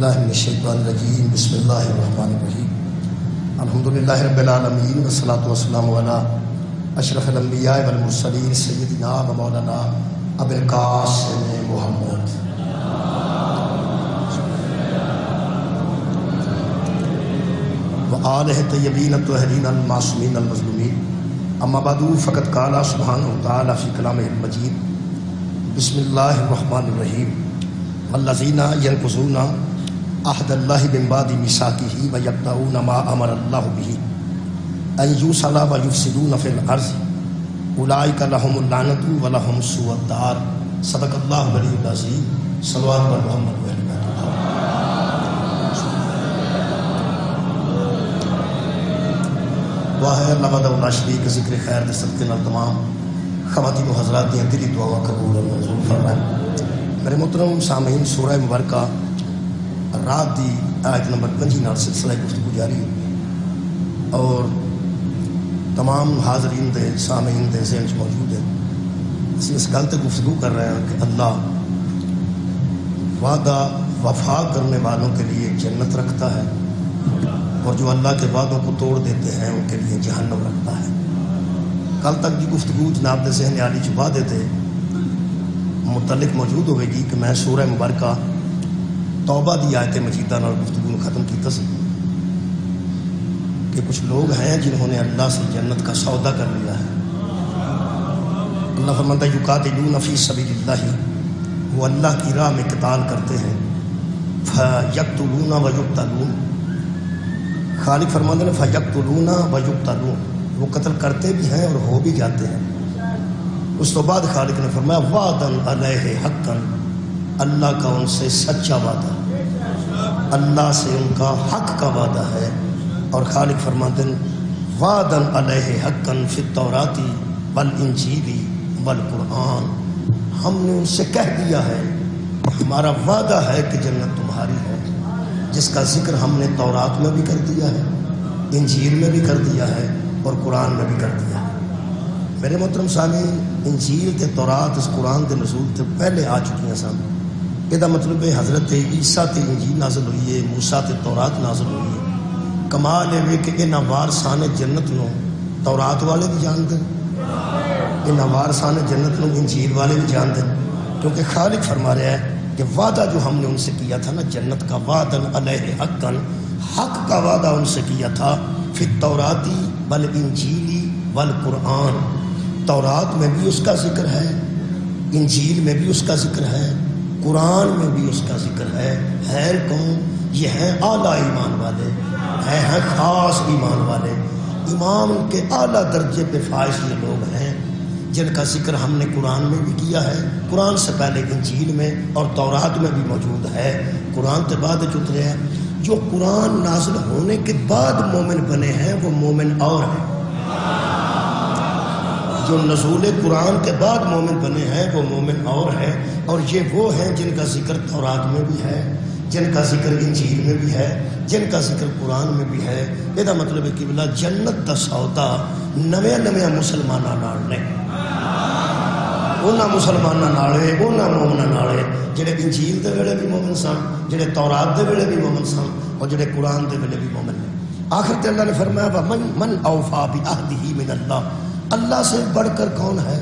باللہ من الشیطان الرجیم بسم اللہ الرحمن الرحیم الحمدللہ رب العالمین والصلاة والسلام علی اشرف الانبیاء والمرسلین سیدنا و مولانا ابو القاسم محمد و آلہ طیبین الطاہرین المعصومین المظلومین اما بعد فقد قال سبحانہ وتعالی فی کلامہ المجید بسم اللہ الرحمن الرحیم والذین ینقضون عہد اللہ من بعد میثاقہ ویقطعون ما امر اللہ بہ ان یوصل ویفسدون فی الارض اولئک لہم اللعنۃ ولہم سوء الدار صدق اللہ العلی العظیم صلوات بر محمد و آل محمد۔ واہ اللہ وحدہ لا شریک ذکر خیر دے صدقے نال تمام خواتین و حضرات دی دلی دعا قبول و منظور فرمائے۔ میرے محترم سامعین، سورہ مبارکہ رات دی آیت نمبر 5 نال سلسلہ گفتگو جاری ہے اور تمام حاضرین دے سامعین دے ذہن چ موجود ہے۔ اسی اس گل تے گفتگو کر رہے ہیں کہ اللہ وعدہ وفا کرنے والوں کے لیے جنت رکھتا ہے اور جو اللہ کے وعدوں کو توڑ دیتے ہیں ان کے لیے جہنم رکھتا ہے۔ کل تک کی گفتگو جناب دے ذہن عالی چ وعدے تے متعلق موجود ہوئے گی کہ میں سورہ مبارکہ توبہ دی آیت مجیدہ نال گفتگو ختم کیتا سی کہ کچھ لوگ ہیں جنہوں نے اللہ سے جنت کا سودا کر لیا ہے۔ اللہ فرماتا ہے یقاتلون فی سبیل اللہ، وہ اللہ کی راہ میں قتال کرتے ہیں، فیقتلون ویقتلون، خالق فرماتے ہیں فیقتلون ویقتلون، وہ قتل کرتے بھی ہیں اور ہو بھی جاتے ہیں۔ اس تو بعد خالق نے فرمایا وعدن علیہ حقا، اللہ کا ان سے سچا وعدہ، اللہ سے ان کا حق کا وعدہ ہے۔ اور خالق فرماتے ہیں وعدن علیہ حقا فی التوراۃ والانجیل والقرآن، ہم نے ان سے کہہ دیا ہے ہمارا وعدہ ہے کہ جنت تمہاری ہے، جس کا ذکر ہم نے تورات میں بھی کر دیا ہے، انجیل میں بھی کر دیا ہے اور قرآن میں بھی کر دیا ہے۔ میرے محترم سامعین، انجیل تے تورات اس قرآن دے نزول تے پہلے آ چکی ہیں سن۔ یہ مطلب ہے حضرت عیسیٰ تے انجیل نازل ہوئی ہے، موسیٰ تے تورات نازل ہوئی ہے۔ کمال ہے کہ انہاں وارثان جنت نو تورات والے بھی جان دیں، انہاں وارثان جنت نو انجیل والے بھی جان دیں، کیونکہ خالق فرما رہا ہے کہ وعدہ جو ہم نے ان سے کیا تھا نا جنت کا، وعدن علیہ حقا، حق کا وعدہ ان سے کیا تھا، فی التوراۃ والانجیل والقرآن، تورات میں بھی اس کا ذکر ہے، انجیل میں بھی اس کا ذکر ہے، قرآن میں بھی اس کا ذکر ہے کون؟ یہ ہیں اعلیٰ ایمان والے، ہیں خاص ایمان والے، ایمان کے اعلیٰ درجے پہ فائز یہ لوگ ہیں جن کا ذکر ہم نے قرآن میں بھی کیا ہے، قرآن سے پہلے انجیل میں اور تورات میں بھی موجود ہے، قرآن کے بعد اترے ہیں۔ جو قرآن نازل ہونے کے بعد مومن بنے ہیں وہ مومن اور ہیں، جو نزول قرآن کے بعد مومن بنے ہیں وہ مومن اور ہیں، اور یہ وہ ہیں جن کا ذکر تورات میں بھی ہے، جن کا ذکر انجیل میں بھی ہے، جن کا ذکر قرآن میں بھی ہے۔ یہ مطلب ہے کہ بلا جنت دا سودا نویں مسلمانوں نال نہیں، انہاں مسلمانوں نال ہے، انہاں مومناں نال ہے جڑے انجیل دے ویلے بھی مومن سن، جڑے تورات دے ویلے بھی مومن سن اور جڑے قرآن دے ویلے بھی مومن ہیں۔ آخر تے اللہ نے فرمایا من اوفا بعہدہ من اللہ، اللہ سے بڑھ کر کون ہے؟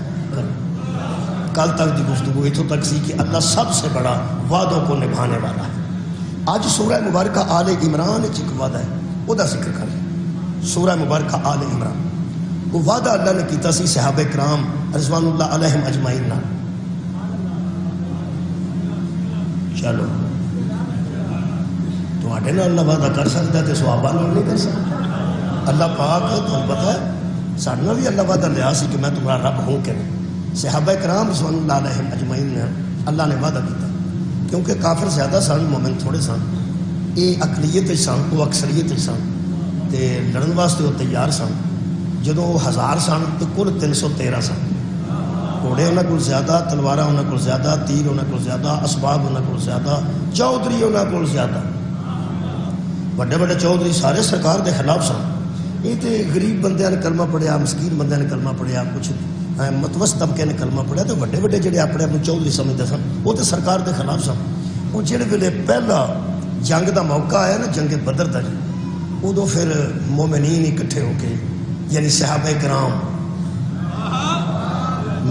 کل تک دی گفتگو اتوں تک سی کہ اللہ سب سے بڑا وعدوں کو نبھانے والا ہے۔ آج سورہ مبارکہ آل عمران ایک وعدہ ہے، وہ دا ذکر کر لیں۔ سورہ مبارکہ آل عمران، وہ وعدہ اللہ نے کیتا سی صحابہ کرام رضوان اللہ علیہم اجمعین نال۔ چلو تواڈے نال اللہ وعدہ کر سکتا ہے تے صحابہ نال نہیں کر سکتا؟ اللہ پاک تمہیں پتہ ہے سارنا بھی اللہ وعدہ لیا سی کہ میں تمہارا رب ہوں کہ نہیں۔ صحابہ کرام رضوان اللہ علیہم اجمعین نے اللہ نے وعدہ کیتا، کیونکہ کافر زیادہ سن، مومن تھوڑے سن، یہ اقلیت سن، وہ اکثریت سن، تے لڑن واسطے وہ تیار سن۔ جدوں وہ 1000 سن تو کل 313 سن، گھوڑے انہاں کول زیادہ، تلواراں انہاں کول زیادہ، تیر انہاں کول زیادہ، اسباب انہاں کول زیادہ، چودھری انہاں کول زیادہ، بڑے بڑے چودھری سارے سرکار دے خلاف سن۔ یہ تو غریب بندے نے کلمہ پڑھیا، مسکین بندے نے کلمہ پڑھیا، کچھ متوسط طبقے نے کلمہ پڑھیا، تو بڑے بڑے جڑے اپنے چودھری سمجھتے سن وہ تو سرکار دے خلاف سن۔ وہ جڑے ویلے پہلا جنگ دا موقع آیا نا، جنگ بدر دا جی، ادو پھر مومنین اکٹھے ہو کے، یعنی صحابہ کرام،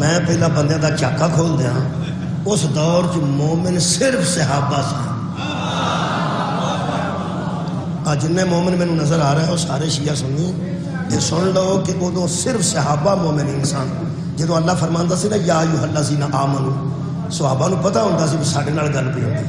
میں پہلا بندے دا چاکا کھول دیا، اس دور چ مومن صرف صحابہ سن۔ جن مومن میں نظر آ رہا ہے وہ سارے شیعہ سنی، یہ سن لو کہ ادو صرف صحابہ مومنین سن۔ جدو اللہ فرماندا سی نا یا ایھا الذین آمنوا، صحابہ نو پتہ ہوندا سی ساڈے نال گل پئی ہوندی،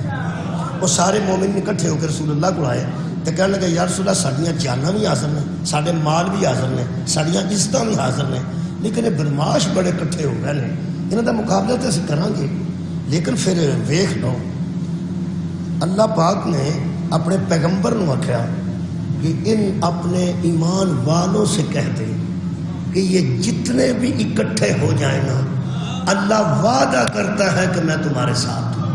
وہ سارے مومن اکٹھے ہو کے رسول اللہ کو آئے تو کہنے لگے یا رسول اللہ ساڈیاں جاناں بھی حاضر نے، ساڈے مال بھی حاضر نے، ساڈیاں عزتاں بھی حاضر نے، لیکن یہ بدماش بڑے اکٹھے ہو گئے ہیں، انہاں دا مقابلہ تو اسی کریں گے۔ لیکن پھر ویکھ لو اللہ پاک نے اپنے پیغمبر نو آکھیا کہ ان اپنے ایمان والوں سے کہہ دے کہ یہ جتنے بھی اکٹھے ہو جائیں نا، اللہ وعدہ کرتا ہے کہ میں تمہارے ساتھ ہوں۔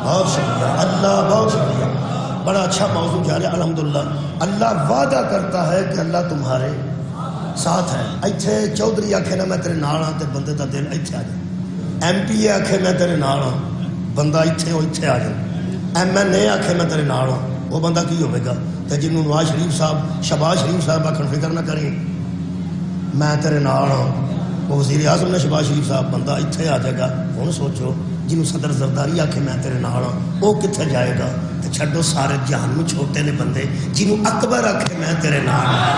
بہت شکریہ اللہ، بہت شکریہ، بڑا اچھا موضوع جا رہا ہے الحمدللہ۔ اللہ وعدہ کرتا ہے کہ اللہ تمہارے ساتھ ہے۔ ایتھے چودھری آکھے نا میں تیرے نال ہاں تے بندے دا دل ایتھے آ جائے، ایم پی اے آکھے میں تیرے نال ہاں، بندہ ایتھے ہو ایتھے آ جائے، ایم ایل اے آکھے میں تیرے نال ہاں، وہ بندہ کی ہوئے گا؟ تے جنہوں نواز شریف صاحب، شہباز شریف صاحب آکھن فکر نہ کریں میں تیرے نال ہاں، وہ وزیر اعظم نے شہباز شریف صاحب بندہ ایتھے آ جائے گا۔ ہن سوچو جنہوں صدر زرداری آکھے میں تیرے نال ہاں، وہ کتنے جائے گا؟ تے چھڈو سارے جہان میں چھوٹے نے بندے، جنہوں اکبر آکھے میں تیرے نال ہاں،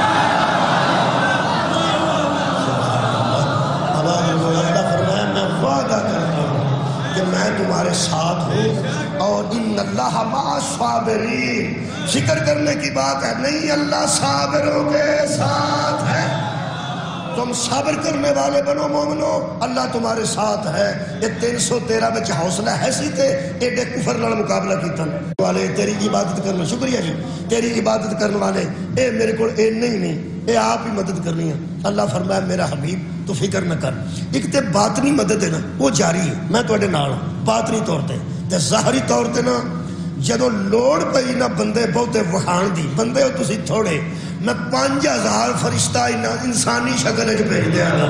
اللہ فرمایا میں وعدہ کرتا ہوں کہ میں تمہارے ساتھ ہوں، اور ان اللہ مع الصابرین، فکر کرنے کی بات ہے نہیں، اللہ صابروں کے ساتھ ہے، تم صبر کرنے والے بنو مومنو، اللہ تمہارے ساتھ ہے۔ یہ 313 بچ حوصلہ ہے سی تے ایڈے کفر نال مقابلہ کیتا والے تیری عبادت کرنا، شکریہ جی، تیری عبادت کرنے والے اے میرے کو اے نہیں، اے آپ ہی مدد کرنی ہے۔ اللہ فرمایا میرا حبیب تو فکر نہ کر، ایک تے باطنی مدد ہے نا وہ جاری ہے، میں تواڈے نال باطنی طور تے ظاہری طور تے نا جدو لوڑ پئی نہ بندے بہتے وکھان دی، بندے ہو تسی تھوڑے، میں 5000 فرشتہ انسانی شکل وچ بھیج دیا گا،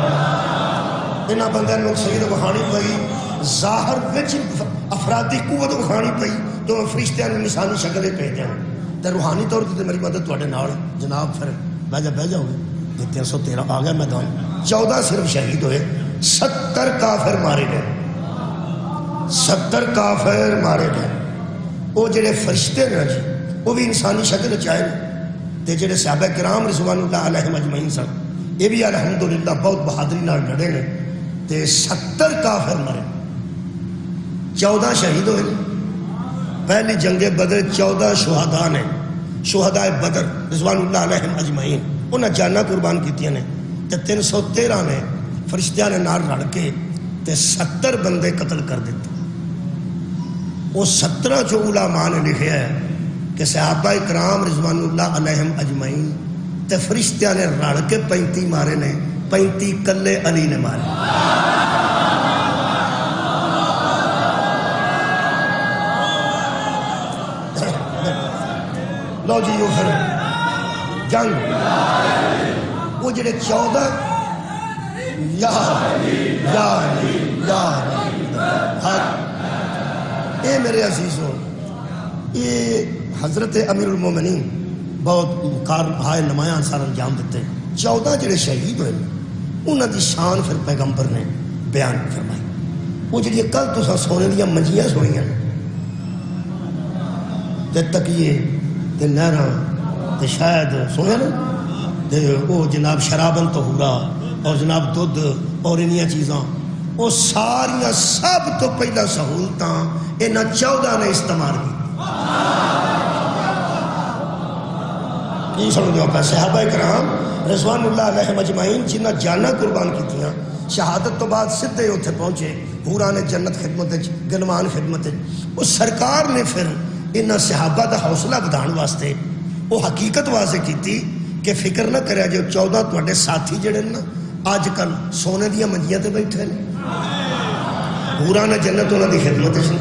انہاں بندے نو سید وکھانی پئی، ظاہر وچ افرادی قوت وکھانی پئی تو میں فرشتیاں نو انسانی شکل وچ بھیج دیا تے روحانی طور تے میری مدد تواڈے نال جناب۔ پھر بہ جاؤ گے، یہ 313 آ گیا میدان، 14 صرف شہید ہوئے، 70 کافر مارے گئے، 70 کافر مارے گئے۔ وہ جڑے فرشتے نے جی وہ بھی انسانی شکل چاہے تے جڑے صحابہ کرام رضوان اللہ علیہم اجمعین سن یہ بھی الحمدللہ بہت بہادری نال لڑے نے تے 70 کافر مرے، 14 شہید ہوئے۔ پہلی جنگ بدر 14 شہداء نے، شہداء بدر رضوان اللہ علیہم اجمعین، انہاں جاناں قربان کیتیاں نے تے 313 نے فرشتیاں نے نال رل کے تے 70 بندے قتل کر دیتے۔ وہ 17 جو علماء نے لکھیا ہے کہ صحابہ اکرام رضوان اللہ علیہم اجمعین تے فرشتیاں نے رل کے 35 مارے نے، 35 کلے علی نے مارے۔ لو جی وہ پھر جنگ وہ جڑے 14 اے میرے عزیزوں، یہ حضرت امیر المومنین بہت کارہائے نمایاں انسان انجام دیتے، 14 جڑے شہید ہوئے انہاں دی شان پھر پیغمبر نے بیان فرمائی۔ وہ جڑی کل تساں سونے دیاں منجیاں سنیاں تے تکیے تے نہراں تے شاید سنے نا تے وہ جناب شرابن طہورا اور جناب دودھ اور انہیاں چیزاں، وہ ساریاں سب تو پہلا سہولتاں انہاں 14 نے استعمال کی۔ کی سمجھ دو پہ صحابہ کرام رضوان اللہ علیہ مجمعین جنہ جانا قربان کیتیاں، شہادت تو بعد سدھے اتھے پہنچے حوران جنت خدمت گنوان خدمت۔ وہ سرکار نے پھر انہاں صحابہ دا حوصلہ بدھان واسطے وہ حقیقت واضح کیتی کہ فکر نہ کریا جو 14 تواڈے ساتھی جڑے نا آج کل سونے دیاں منجیاں تے بیٹھے نے، حوران جنت انہاں دی خدمت نے،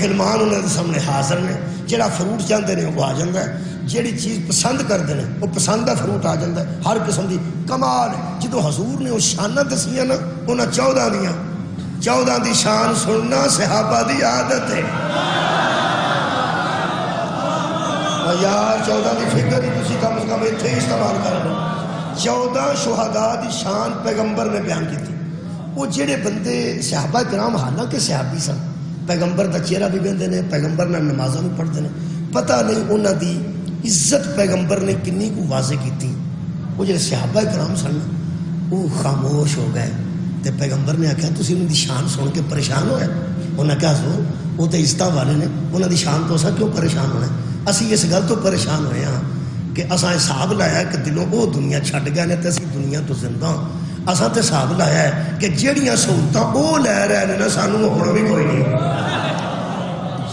غلمان انہاں دے سامنے حاضر نے، جڑا فروٹ چاہتے ہیں وہ آ جاتا ہے، جیڑی چیز پسند کرتے ہیں وہ پسند کا فروٹ آ جاتا ہے، ہر قسم کی کمال ہے۔ جدو حضور نے وہ شانہ دسیاں نا انہاں 14 دی شان سننا صحابہ دی عادت ہے۔ یار 14 کی فکر ہی تسی کم از کم اتنے ہی استعمال کر لو. 14 شہداء دی شان پیغمبر نے بیان کی تھی. وہ جڑے بندے صحابہ کرام حالانکہ صحابی سن، پیغمبر دا چہرہ بھی ویندے نے، پیغمبر نے نمازاں بھی پڑھتے ہیں، پتہ نہیں انہاں دی عزت پیغمبر نے کنی کو واضح کی تھی. وہ جڑے صحابہ کرام سن وہ خاموش ہو گئے تے پیغمبر نے آخیا تسی انہاں دی شان سن کے پریشان ہوئے؟ انہاں کہا سو وہ تو عزتاں والے نے، انہاں دی شان تو اساں کیوں پریشان ہونا؟ اسی اس گل تو پریشان ہوئے ہاں کہ اساں حساب لایا کہ دلوں وہ دنیا چھڈ گئے نے تے اسی دنیا تو زندہ ہاں. اساں تے حساب لایا ہے کہ جیڑیاں سہولتاں وہ لے رہے ہیں نا سانوں ہونا بھی کوئی نہیں.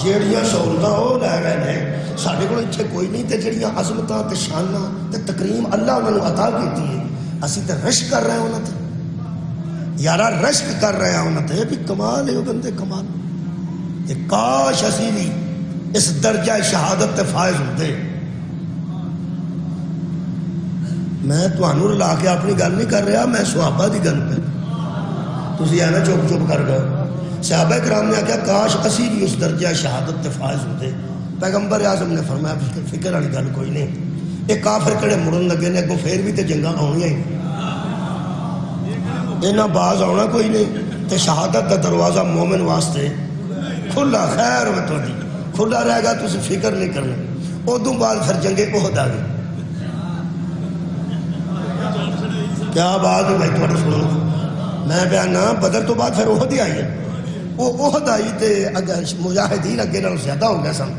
جیڑیاں سہولتاں وہ لے رہے ہیں ساڈے کول اتنے کوئی نہیں. تے جیڑیاں عظمتاں تے شاناں تے تکریم اللہ انہاں نوں عطا کیتی ہے اسی تے رشک کر رہے ہیں انہاں تے. یارا رشک کر رہے ہیں انہاں تے بھی کمال ہے. وہ بندے کمال کہ کاش اسی بھی اس درجہ شہادت تے فائز ہوتے. میں تمہوں رلا کے اپنی گل نہیں کر رہا، میں صحابہ دی گل پہ تسی ایویں چپ چپ کر گئے. صحابہ کرام نے آخیا کاش اسی بھی اس درجہ شہادت تے فائز ہوتے. پیغمبر اعظم نے فرمایا فکر والی گل کوئی نہیں، یہ کافر کڑے مڑن لگے نے اگوں پھر بھی تے جنگاں آنیاں ہی، انہاں باز آنا کوئی نہیں. تے شہادت دا دروازہ مومن واسطے کھلا، خیر ہوئے تھوڑی کھلا رہے گا، تسی فکر نہیں کرنا. ادوں بعد پھر جنگے احد آ گئی. کیا بات ہے بھائی تھوڑے سنو، میں بیان بدر تو بعد پھر احد ہی آئی ہے. وہ احد آئی تے اگر مجاہدین اگے نال زیادہ ہو گئے سن.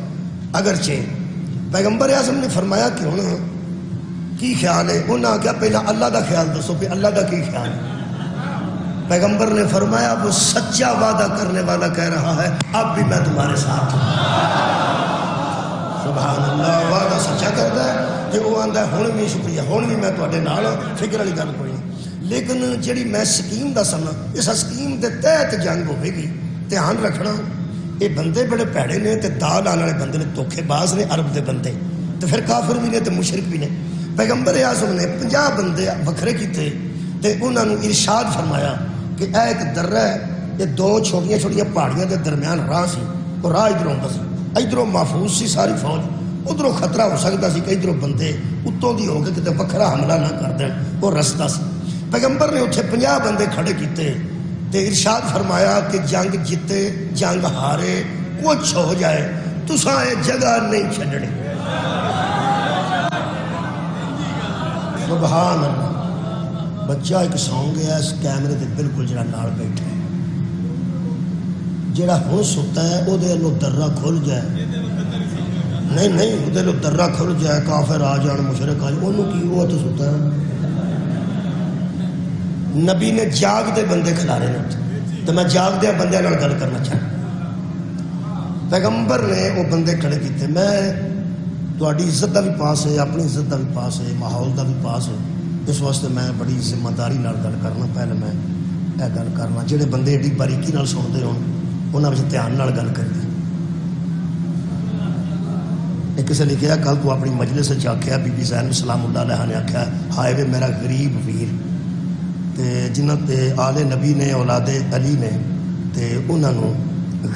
اگرچہ پیغمبر اعظم نے فرمایا کہ ہن کی خیال ہے؟ انہاں آخیا پہلا اللہ دا خیال دسو کہ اللہ دا کی خیال ہے. پیغمبر نے فرمایا وہ سچا وعدہ کرنے والا کہہ رہا ہے اب بھی میں تمہارے ساتھ ہوں. سبحان اللہ، وعدہ سچا کرتا ہے کہ وہ آندا ہے ہن بھی شکریہ، ہن بھی میں تواڈے نال، فکر والی گل کوئی نہیں. لیکن جڑی میں سکیم دسنا اس سکیم دے تحت جنگ ہوے گی، دھیان رکھنا یہ بندے بڑے پیڑے نے تے دال آنے والے بندے نے، دھوکھے باز نے عرب دے بندے، تے پھر کافر بھی نے تے مشرک بھی نے. پیغمبر اعظم نے 50 بندے وکھرے کیتے تے انہاں نوں ارشاد فرمایا کہ اے ایک درہ ہے، یہ 2 چھوٹیاں چھوٹیاں پہاڑیاں دے درمیان راہ سی، وہ راہ ادھروں بس ادھروں محفوظ سی ساری فوج، ادھروں خطرہ ہو سکتا سی کہ ادھروں بندے اتوں دی ہو کے کتے وکھرا حملہ نہ کر دین، وہ رستہ سی. پیغمبر نے اتنے 50 بندے کھڑے کیتے تے ارشاد فرمایا کہ جنگ جیتے جنگ ہارے کچھ ہو جائے تساں یہ جگہ نہیں چھڈنی. سبحان اللہ. بچہ ایک سونگ ہے اس کیمرے دے بالکل جڑا نال بیٹھا ہے، جڑا ہن ستا ہے وہ دے لو درہ کھل جائے، نہیں وہ دے لو درہ کھل جائے، کافر آ جان مشرک آ جان، انہوں کی وہ تو ستا ہے. نبی نے جاگ دے بندے کھلارے نے تو میں جاگ دے بندے نال گل کرنا چاہتا. پیغمبر نے وہ بندے کھڑے کیتے. میں تہاڈی عزت دا بھی پاس ہے، اپنی عزت دا بھی پاس ہے، ماحول دا بھی پاس ہے، اس واسطے میں بڑی ذمہ داری نال گل کرنا. پہلے میں یہ گل کرنا جہے بندے ایڈی باریکی نال سنتے ہون انہاں وچ دھیان نال گل کر دی. ایک کسے لکھیا کل تو اپنی مجلس وچ آکھیا بی بی زینب سلام اللہ علیہ نے آکھیا ہائے وے میرا غریب ویر تے جنہاں تے آل نبی نے اولاد علی نے تے انہاں نوں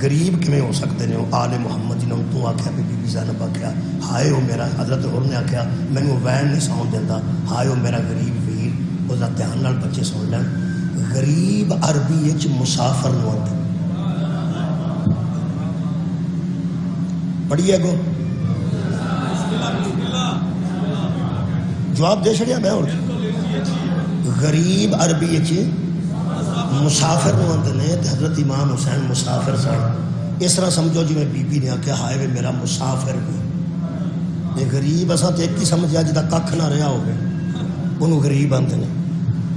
غریب کیویں ہو سکتے ہیں؟ آل محمد جنہوں تو آکھیا بی بی زینب آکھیا ہائے او میرا، حضرت عمر نے آکھیا مینوں وین نہیں سون دیندا، ہائے او میرا غریب ویر. اس دا دھیان نال بچے سن لین. غریب عربی وچ مسافر نوں آندے، پڑھیے گو جواب دے چھڑیا میں. اور غریب عربی وچ مسافر نوں آندے نے تے حضرت امام حسین مسافر سن. اس طرح سمجھو جی میں بی بی نے آکھیا ہائے وے میرا مسافر بھی. یہ غریب اساں تے ایک ہی سمجھیا جدا ککھ نہ رہا ہوے انہوں غریب آندے نے،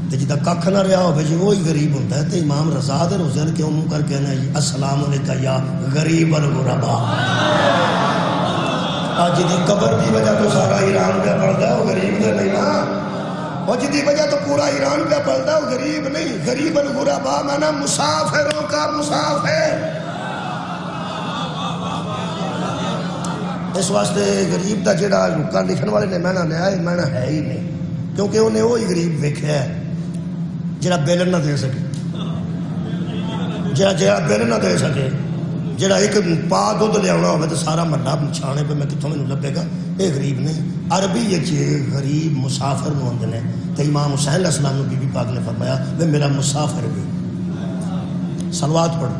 تے جدا ککھ نہ رہا ہوے جی وہی غریب ہوندا ہے. تے امام رضا دے روزے کیوں منہ کر کے کہنا جی السلام علیکم یا غریب الغربا. اج دی قبر دی وجہ تو سارا ایران پہ پڑھدا ہے، وہ غریب تے نہیں نا. اور جس دی وجہ تو پورا ایران پہ پڑھتا ہے وہ غریب نہیں. غریب الغربا مانا مسافروں کا مسافر. اس واسطے غریب دا جڑا لکا لکھن والے نے معنی لیا ہے معنی ہے ہی نہیں، کیونکہ انہیں وہی غریب ویکھیا ہے جڑا بل نہ دے سکے، جڑا بل نہ دے سکے. جڑا ایک پا دودھ لیا ہوئے تو سارا محلہ چھانے پہ میں کتوں مینوں لبے گا، یہ غریب نہیں۔ عربی غریب مسافر نو آندے نے، تو امام حسین علیہ السلام نے بی بی پاک نے فرمایا وہ میرا مسافر بھی۔ صلوات پڑھو۔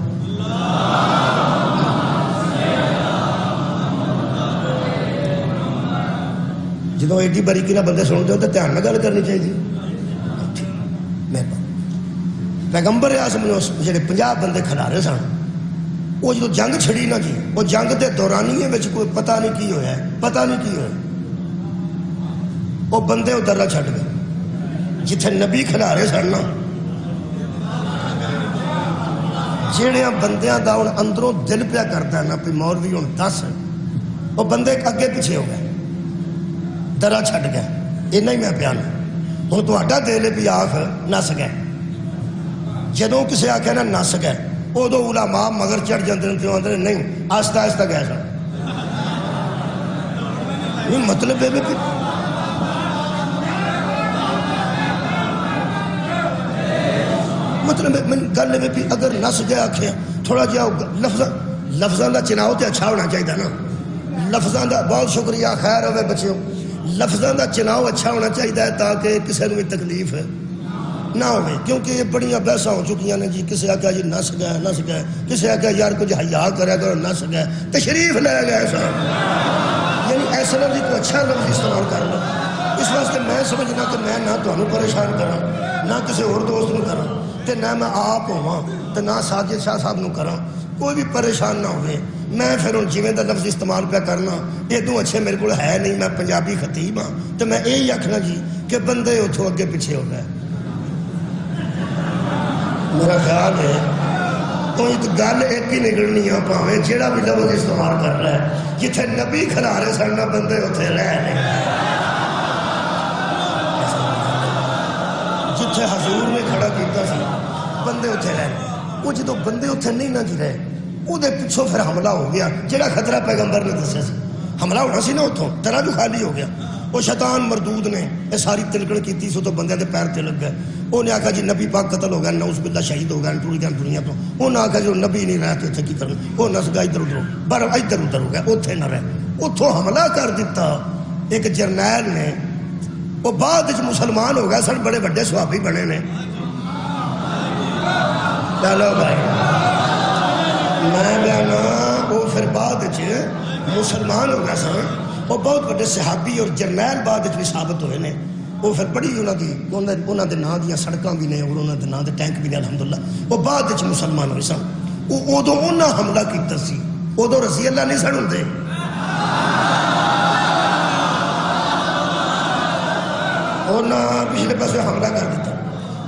جدو ایڈی باریکی نہ بندے سنتے ہو تو دھیان نہ گل کرنی چاہیے۔ پیغمبر اعظم نے جڑے 50 بندے کھڑارے سن، وہ جدو جنگ چھڑی نا جی، وہ جنگ دے دورانیے میں کوئی پتہ نہیں کی ہویا ہے، پتہ نہیں کی ہویا، وہ بندے وہ درہ چھٹ گئے جتھے نبی کھڑارے سن نا، جڑیاں بندیاں دا اندروں دل پیا کرتا ہے نا پہ مولوی ہن دس، وہ بندے اگے پیچھے ہو گئے، درہ چھٹ گئے۔ اینا ہی میں پیانا ہوں تہاڈا دل ہے بھی آخ نس گئے، جدوں کسے آخیا نا نس گئے، ادو علماء مگر چڑھ جاندے نے، نہیں آہستہ آہستہ گئے سن۔ مطلب ہے مطلب گل ہے بھی اگر نس گیا آخیا تھوڑا جہا لفظاں دا چناؤ تو اچھا ہونا چاہیے نا، لفظاں دا بہت شکریہ، خیر ہوئے بچیوں، لفظاں دا چناؤ اچھا ہونا چاہیے تاکہ کسی نے بھی تکلیف نہ ہوئے، کیونکہ یہ بڑی بحثاں ہو چکی ہیں جی، کسی آکھیا جی نس گئے، کسی آکھیا یار کچھ حیا کریا کرو نس گئے، تشریف لے گئے سن، یعنی ایسا لفظ کو اچھا لفظ استعمال کر لو۔ اس واسطے میں سمجھنا کہ میں نہ تمہیں پریشان کرا، نہ کسی اور دوست نو کرا، تے نہ میں آپ ہوا تے نہ ساجد شاہ صاحب نو کرا، کوئی بھی پریشان نہ ہوئے۔ میں پھر ہوں جویں دا لفظ استعمال پہ کرنا ادوں اچھے میرے کو ہے نہیں، میں پنجابی خطیب ہاں، تو میں یہی آخنا جی کہ بندے اتوں اگے پیچھے ہو گئے۔ میرا خیال ہے تو ایک گل ایک ہی نکلنی ہے، پاویں جیڑا بھی لفظ استعمال کر رہا ہے، جتھے نبی کھڑارے سن بندے اتنے رہ رہے، جتھے حضور نے کھڑا کیتا سی بندے اتنے رہ رہے۔ وہ جدو بندے اتنے نہیں نہ گرے، وہ پچھوں پھر حملہ ہو گیا، جہاں خطرہ پیغمبر نے دسیا سی، حملہ ہونا سی نا اتوں، طرح جو خالی ہو گیا۔ وہ شیطان مردود نے یہ ساری تلکڑ کی سو تو بندے دے پیر تے لگ گئے۔ انہیں آخیا جی نبی پاک قتل ہو گیا، نعوذ باللہ شہید ہو گیا، ٹوٹ گیا دنیا تو۔ انہیں آخیا جو نبی نہیں رہا تو اتنے کی کرنا، وہ نس گیا ادھر ادھر، پر ادھر ادھر ہو گیا، اتنے نہ رہے۔ اتوں حملہ کر دیتا ایک جرنیل نے، وہ بعد مسلمان ہو گیا سن، بڑے بڑے صحابی بنے نے۔ چلو بھائی میں بیانا، وہ پھر بعد مسلمان ہو گیا سن، وہ بہت بڑے صحابی اور جرنیل بعد بھی ثابت ہوئے نے۔ وہ پھر بڑی انہوں دے نام دیا سڑکاں بھی نے اور انہوں دے نام دے ٹینک بھی نے، الحمدللہ وہ بعد مسلمان ہوئے سن۔ ادو انہیں حملہ کیتا سی، ادو رضی اللہ نہیں سن ہوندے۔ انہیں پچھلے پاسے حملہ کر دیتا۔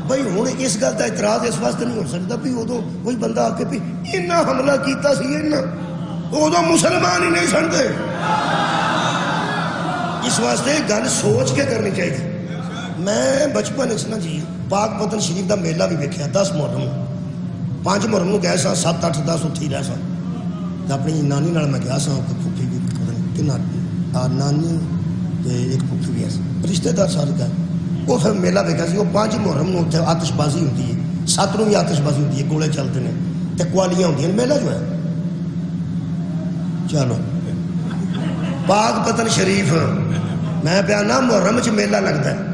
بھائی ہوں اس گل کا اعتراض اس واسطے نہیں ہو سکتا بھی ادو کوئی بندہ آ کے بھی انہیں حملہ کیتا سی، ادو مسلمان ہی نہیں سنتے۔ اس واسطے گل سوچ کے کرنی چاہیے۔ میں بچپن نا جی پاک پتن شریف دا میلہ بھی ویکھیا، 10 محرم 5 محرم گئے سا، 7 8 10 اتھی رہ سا، اپنی نانی نال میں گیا سا، پھوپھی بھی کنا نانی ایک پھوپھی بھی ایسا رشتے دار سارے گئے۔ وہ پھر میلہ ویکھیا سی، وہ 5 محرم اتنے آتش بازی ہوتی ہے، 7 بھی آتش بازی ہوتی ہے، گولے چلتے ہیں تے قوالیاں ہوتی ہیں، میلہ جو ہے۔ چلو پاک پتن شریف میں بیانا محرم چ میلہ لگتا ہے،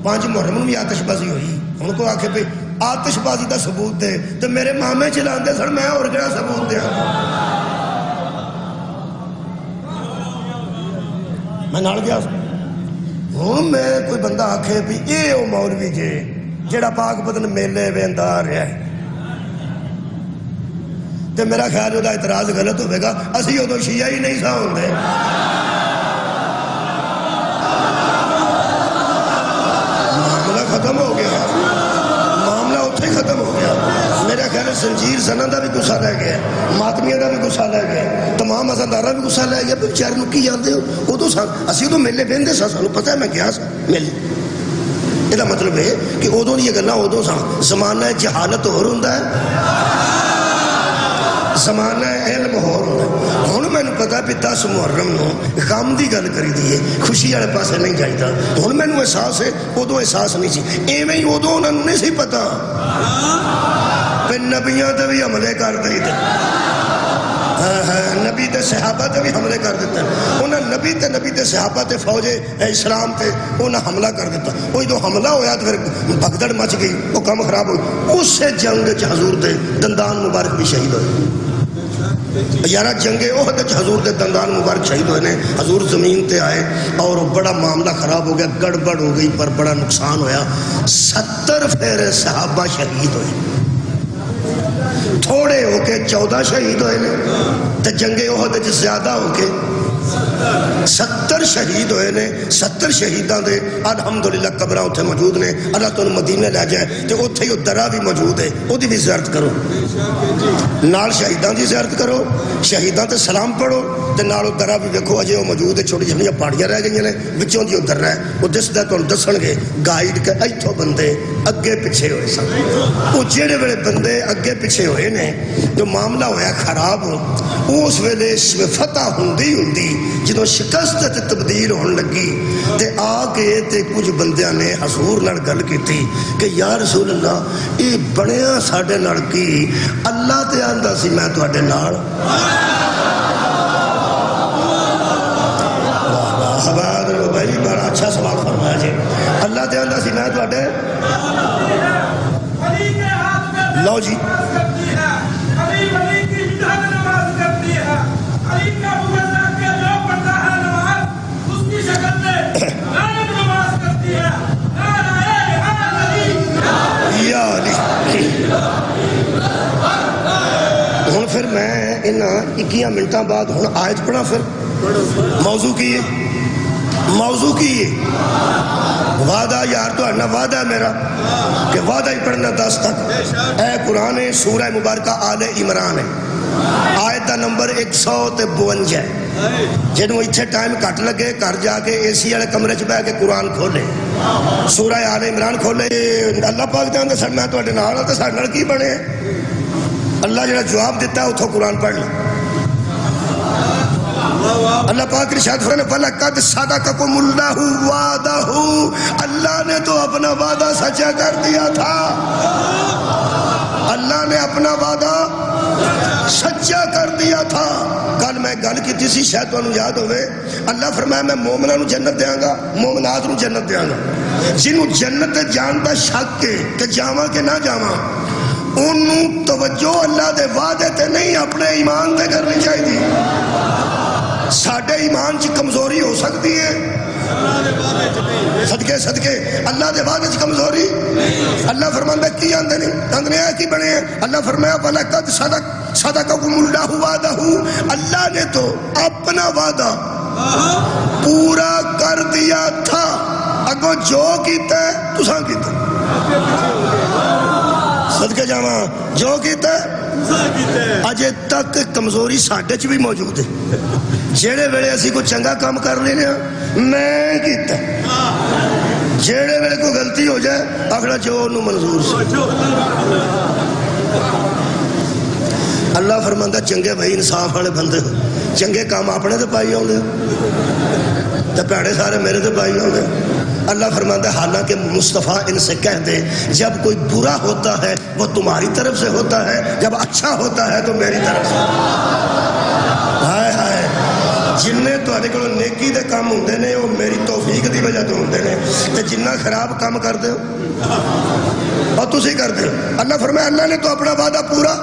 5 محرم بھی آتش بازی ہوئی۔ ہوں کو آخے بھائی آتش بازی کا ثبوت دے تو میرے مامے چلا سن، میں اور کہڑا ثبوت دیا؟ میں نال گیا ہوں، میں کوئی بندہ آخے بھی یہ وہ مولوی جے جڑا پاک پتن میلے ویندا رہا ہے، تو میرا خیال وہ اعتراض غلط ہوئے گا، اسی ادو شیعہ ہی نہیں سا ہوندے۔ معاملہ ختم ہو گیا، معاملہ اتنے ختم ہو گیا۔ میرا خیال زنجیر زناں دا بھی غصہ لے گیا، ماتمیاں دا بھی غصہ لے گیا، تمام ازادارہ بھی غصہ لے گیا، بھی بیچارے نو کی جاندے ہو؟ ادو اسی ادو میلے بہندے سا، سانو پتہ ہے میں گیا سا میلے۔ یہ مطلب ہے کہ ادو یہ گلاں ادو سن، زمانہ جہالت ہور ہوندا ہے، زمانہ علم ہور ہوندا ہے۔ ہن مینوں پتہ بھی 10 محرم نو غم دی گل کری دی ہے، خوشی والے پاسے نہیں جائیدا۔ ہن مینوں احساس ہے، ادو احساس نہیں سی، ایویں ہی ادو انہاں نوں نہیں سی پتہ کہ نبیاں تے بھی حملے کر دئی تے نبی تے صحابہ تے بھی حملے کر دیتے ہیں انہاں نبی تے صحابہ تے فوج اسلام تے انہاں حملہ کر دیتا وہ جو حملہ ہویا تو پھر بھگدڑ مچ گئی وہ کام خراب ہوئی اس سے جنگ حضور دے دندان مبارک بھی شہید ہوئے یارہ جنگ احد حضور دے دندان مبارک شہید ہوئے نے حضور زمین تے آئے اور بڑا معاملہ خراب ہو گیا گڑبڑ ہو گئی پر بڑا نقصان ہویا 70 پھر صحابہ شہید ہوئے تھوڑے ہو کے 14 شہید ہوئے نے تے جنگ احد زیادہ ہو کے 70 شہید ہوئے نے 70 شہیداں دے الحمدللہ قبراں اتھے موجود نے اللہ تو مدینے لے جائے تے اتھے ہی درہ بھی موجود ہے وہ دی بھی زیارت کرو نال شہیداں دی زیارت کرو شہیداں تے سلام پڑھو تے نال درہ بھی دیکھو اجے وہ موجود ہے چھوٹی چھوٹی پہاڑیاں رہ گئی ہیں بچوں دی ادھر رہ وہ دس دے تو دسن گے گائیڈ کے ایتھوں بندے اگے پیچھے ہوئے سن وہ جڑے بڑے بندے اگے پیچھے ہوئے نے جو معاملہ ہویا خراب اس ویلے فتح ہوندی جدو شکست تے تبدیل ہون لگی تے آگے تے کچھ بندیاں نے حضور نال گل کیتی کہ یا رسول اللہ یہ بنیا ساڈے نال کی اللہ تے آندا سی میں تواڈے نال آباد بھائی بڑا اچھا سوال فرمایا جی اللہ تے آندا سی میں تواڈے لو جی ہن پھر میں انہاں 21 منٹاں بعد ہن آیت پڑھا پھر موضوع کی ہے وعدہ یار تو انہا وعدہ ہے میرا کہ وعدہ ہی پڑھنا 10 تک اے قرآن سورہ مبارکہ آل عمران ہے آیت دا نمبر 152 ہے جنہوں اتھے ٹائم کٹ لگے کر جا کے اے سی والے کمرے چ بیٹھ کے قرآن کھولے سورہ آل عمران کھولے اللہ پاک تے آندا میں تواڈے نال تے ساڈے نال کی بنے اللہ جڑا جواب دیتا ہے اتھوں قرآن پڑھ لے اللہ پاک ارشاد فرمانے فَلَقَدْ صَدَقَكُمُ اللَّهُ وَعْدَهُ اللہ نے تو اپنا وعدہ سچا کر دیا تھا اللہ نے اپنا وعدہ سچا کر دیا تھا کل میں گل کی تھی شاید تو انہوں یاد ہوئے اللہ فرمایا میں مومنہ نو جنت دیاں گا مومنات نو جنت دیاں گا جنہوں جنت جانتا شک کے کہ جاواں کہ نہ جاواں انہوں توجہ اللہ دے وعدے تے نہیں اپنے ایمان تے کرنی چاہیے ساڑھے ایمان چی کمزوری ہو سکتی ہے صدقے اللہ دے وعدے چی کمزوری اللہ فرماندہ کی آندھے نہیں آندھنے آئے کی بڑے ہیں اللہ فرمایا فَلَقَدْ صَدَقَكُمُ اللَّهُ وَعْدَهُ اللہ نے تو اپنا وعدہ پورا کر دیا تھا اگو جو کیتا ہے تو ساں کیتا صدقے جامعہ جو کیتا ہے اجے تک کمزوری ساڑھے چ بھی موجود ہے جیڑے ویلے اسی کو چنگا کام کر لینے میں کیتا جیڑے ویلے کو غلطی ہو جائے اگلا جو انہوں منظور سے اللہ فرماندہ چنگے بھائی انصاف والے بندے ہو چنگے کام اپنے تے پائی ہوندے تے پیڑے سارے میرے تے پائی ہوندے اللہ فرماتا ہے حالانکہ مصطفیٰ ان سے کہہ دے جب کوئی برا ہوتا ہے وہ تمہاری طرف سے ہوتا ہے جب اچھا ہوتا ہے تو میری طرف سے ہائے ہائے جننے تو آنے کو نیکی دے کام ہوندے نے وہ میری توفیق دی وجہ تو ہوندے نے تے جنہ خراب کام کر دے اور تسی کر دے اللہ فرمایا اللہ نے تو اپنا وعدہ پورا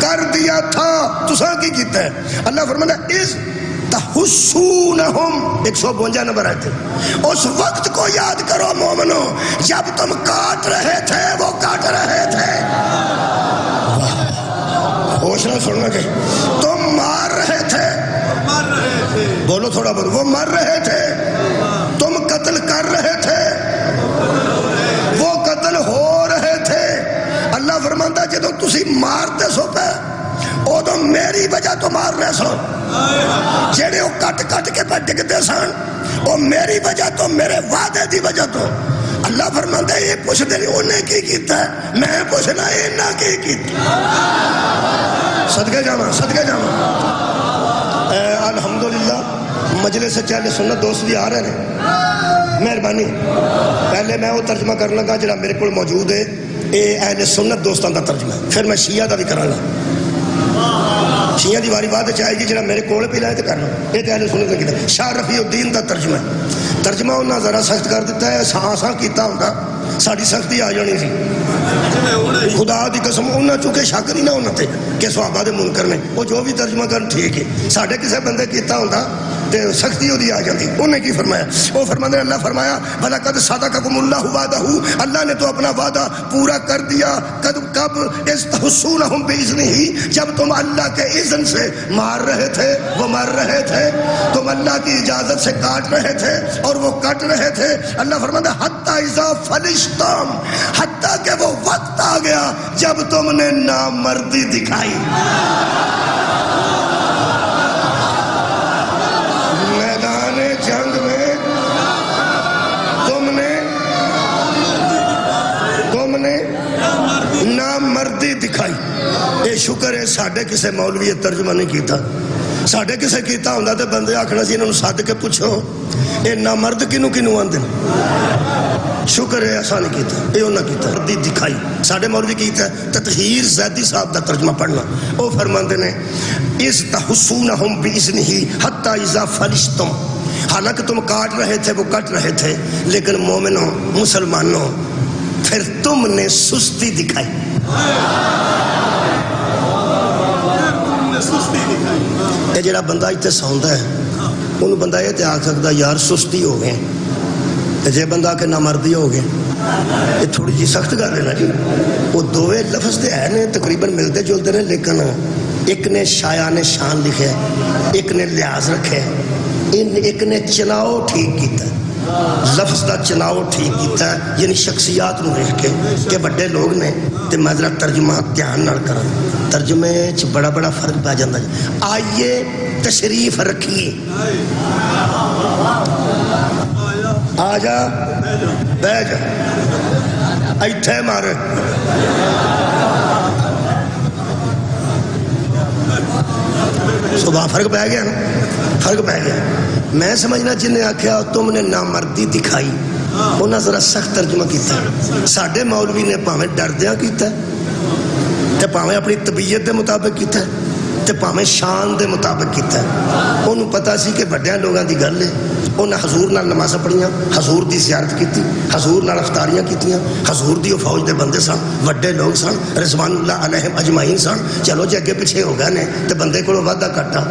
کر دیا تھا تساں کی کیتا ہے اللہ فرمایا اس تحسونہم 152 نمبر آئے تھے اس وقت کو یاد کرو مومنو جب تم کاٹ رہے تھے وہ کاٹ رہے تھے ہوش نہ سننا کہ تم مار رہے تھے بولو تھوڑا بولو وہ مر رہے تھے تم قتل کر رہے تھے وہ قتل ہو رہے تھے اللہ فرماتا جدو تسی مارتے سو پہ او تو میری وجہ تو مار رہے سو جیڑے وہ کٹ کٹ کے پہ ڈگتے سن وہ میری وجہ تو میرے وعدے دی وجہ تو اللہ فرماتا ہے یہ پوچھ دے انہیں کی کیتا ہے میں پوچھنا انہاں کی کیتا صدقے جاما الحمدللہ مجلس چہلے سنت دوست بھی آ رہے ہیں مہربانی پہلے میں وہ ترجمہ کرنا گا جڑا میرے کو موجود ہے اے اہل سنت دوستان دا ترجمہ پھر میں شیعہ دا بھی کرنا شیعہ دی واری بعد آئے گی، جنہا میرے کول پہ لائے تو کر لو، یہ تو اہل سنت نے کیتا۔ شاہ رفیع الدین دا ترجمہ ہے، ترجمہ انہاں ذرا سخت کر دیتا ہے، آسان کیتا ہوتا ساری سختی آ جانی سی۔ خدا دی قسم انہاں چونکہ شک نہیں نہ انہاں تے کہ صحابہ دے منکر نے، وہ جو بھی ترجمہ کرن ٹھیک ہے، ساڈے کسے بندے کیتا ہوتا تے سختی ہو دی آ جاتی۔ انہیں کی فرمایا؟ وہ فرمانے اللہ فرمایا وَلَقَدْ صَدَقَكُمُ اللَّهُ وَعْدَهُ، اللہ نے تو اپنا وعدہ پورا کر دیا۔ کب اِذْ تَحُسُّونَهُمْ بِإِذْنِهِ، جب تم اللہ کے اذن سے مار رہے تھے، وہ مر رہے تھے، تم اللہ کی اجازت سے کاٹ رہے تھے اور وہ کٹ رہے تھے۔ اللہ فرماتا حَتَّى إِذَا فَلِشْتُمْ، حتیٰ کہ وہ وقت آ گیا جب تم نے نامردی دکھائی۔ نامردی دکھائی۔ اے شکر ہے ساڈے کسے مولوی ترجمہ نہیں کیتا، ساڈے کسے کیتا ہوندا تے بندے آکھنا سی انہاں نوں سد کے پوچھو اے نامرد کنوں کنوں آندے نے۔ شکر ہے ایسا نہیں کیتا، اے انہاں کیتا مردی دکھائی۔ ساڈے مولوی کیتا ہے تطہیر زیدی صاحب دا ترجمہ پڑھنا، او فرماندے نے اِذْ تَحُسُّونَهُمْ بِإِذْنِهِ حَتَّى إِذَا فَلِشْتُمْ، حالانکہ تم کاٹ رہے تھے وہ کٹ رہے تھے، لیکن مومنوں مسلمانوں پھر تم نے سستی دکھائی۔ یہ جڑا بندہ اتنے سوندا ہے انہوں بندہ یہ تے آکھ سکتا یار سستی ہو گئے، جے بندہ کہ نامردی ہو گئے، یہ تھوڑی جی سخت گل ہے نا جی۔ وہ دووے لفظ تے ہے نے تقریباً ملتے جلتے نے، لیکن ایک نے شایان شان لکھے، ایک نے لحاظ رکھے، ایک نے چناؤ ٹھیک کیتا ہے، لفظ دا چناؤ ٹھیک کیتا ہے، یعنی شخصیات نو دیکھ کے کہ بڑے لوگ نے تے میں ذرا ترجمہ دھیان نال کراں، ترجمے چ بڑا بڑا فرق پہ جاتا ہے۔ آئیے تشریف رکھیے، آ جا بہ جا ایتھے مارے۔ صبح فرق پہ گیا نا، فرق پہ گیا۔ میں سمجھنا جن نے آکھیا تم نے نامردی دکھائی انہاں ذرا سخت ترجمہ کیتا ہے۔ ساڈے مولوی نے پاویں ڈردیاں کیتا ہے تے پاویں اپنی طبیعت دے مطابق کیتا ہے تے پاویں شان دے مطابق کیتا ہے۔ انہوں پتا سی کہ بڑیاں لوگاں دی گل ہے، انہاں حضور نال نمازاں پڑھیاں، حضور دی زیارت کیتی، حضور نال افطاریاں کیتیاں، حضور دی فوج دے بندے سن، وڈے لوگ سن، رضوان اللہ علیہم اجمعین سن۔ چلو جے اگے پیچھے ہو گئے نے تے بندے کولوں وعدہ کٹا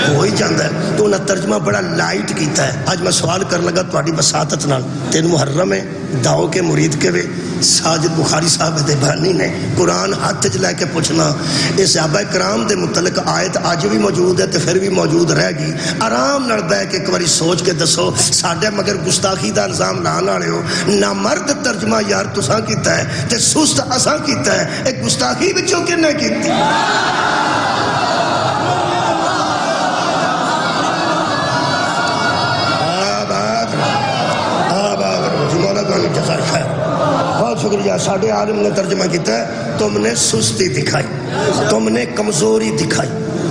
ہو ہی جاندا ہے، تو انہاں ترجمہ بڑا لائٹ کیتا ہے۔ اج میں سوال کر لگا تہاڈی وساطت نال، تین محرم ہے داؤ کے مرید کے وے ساجد بخاری صاحب دے بانی نے قرآن ہاتھ چ لے کے پوچھنا یہ صحابہ کرام دے متعلق آیت اج بھی موجود ہے تے پھر بھی موجود رہے گی۔ آرام نال بیٹھ کے ایک باری سوچ کے دسو ساڈے مگر گستاخی دا الزام لانے والے ہو۔ نامرد ترجمہ یار تساں کیتا ہے تے سست اساں کیتا ہے، ایک گستاخی وچوں کنے کیتی؟ بہت شکریہ۔ ساڈے عالم نے ترجمہ کیتا ہے تم نے سستی دکھائی، تم نے کمزوری دکھائی۔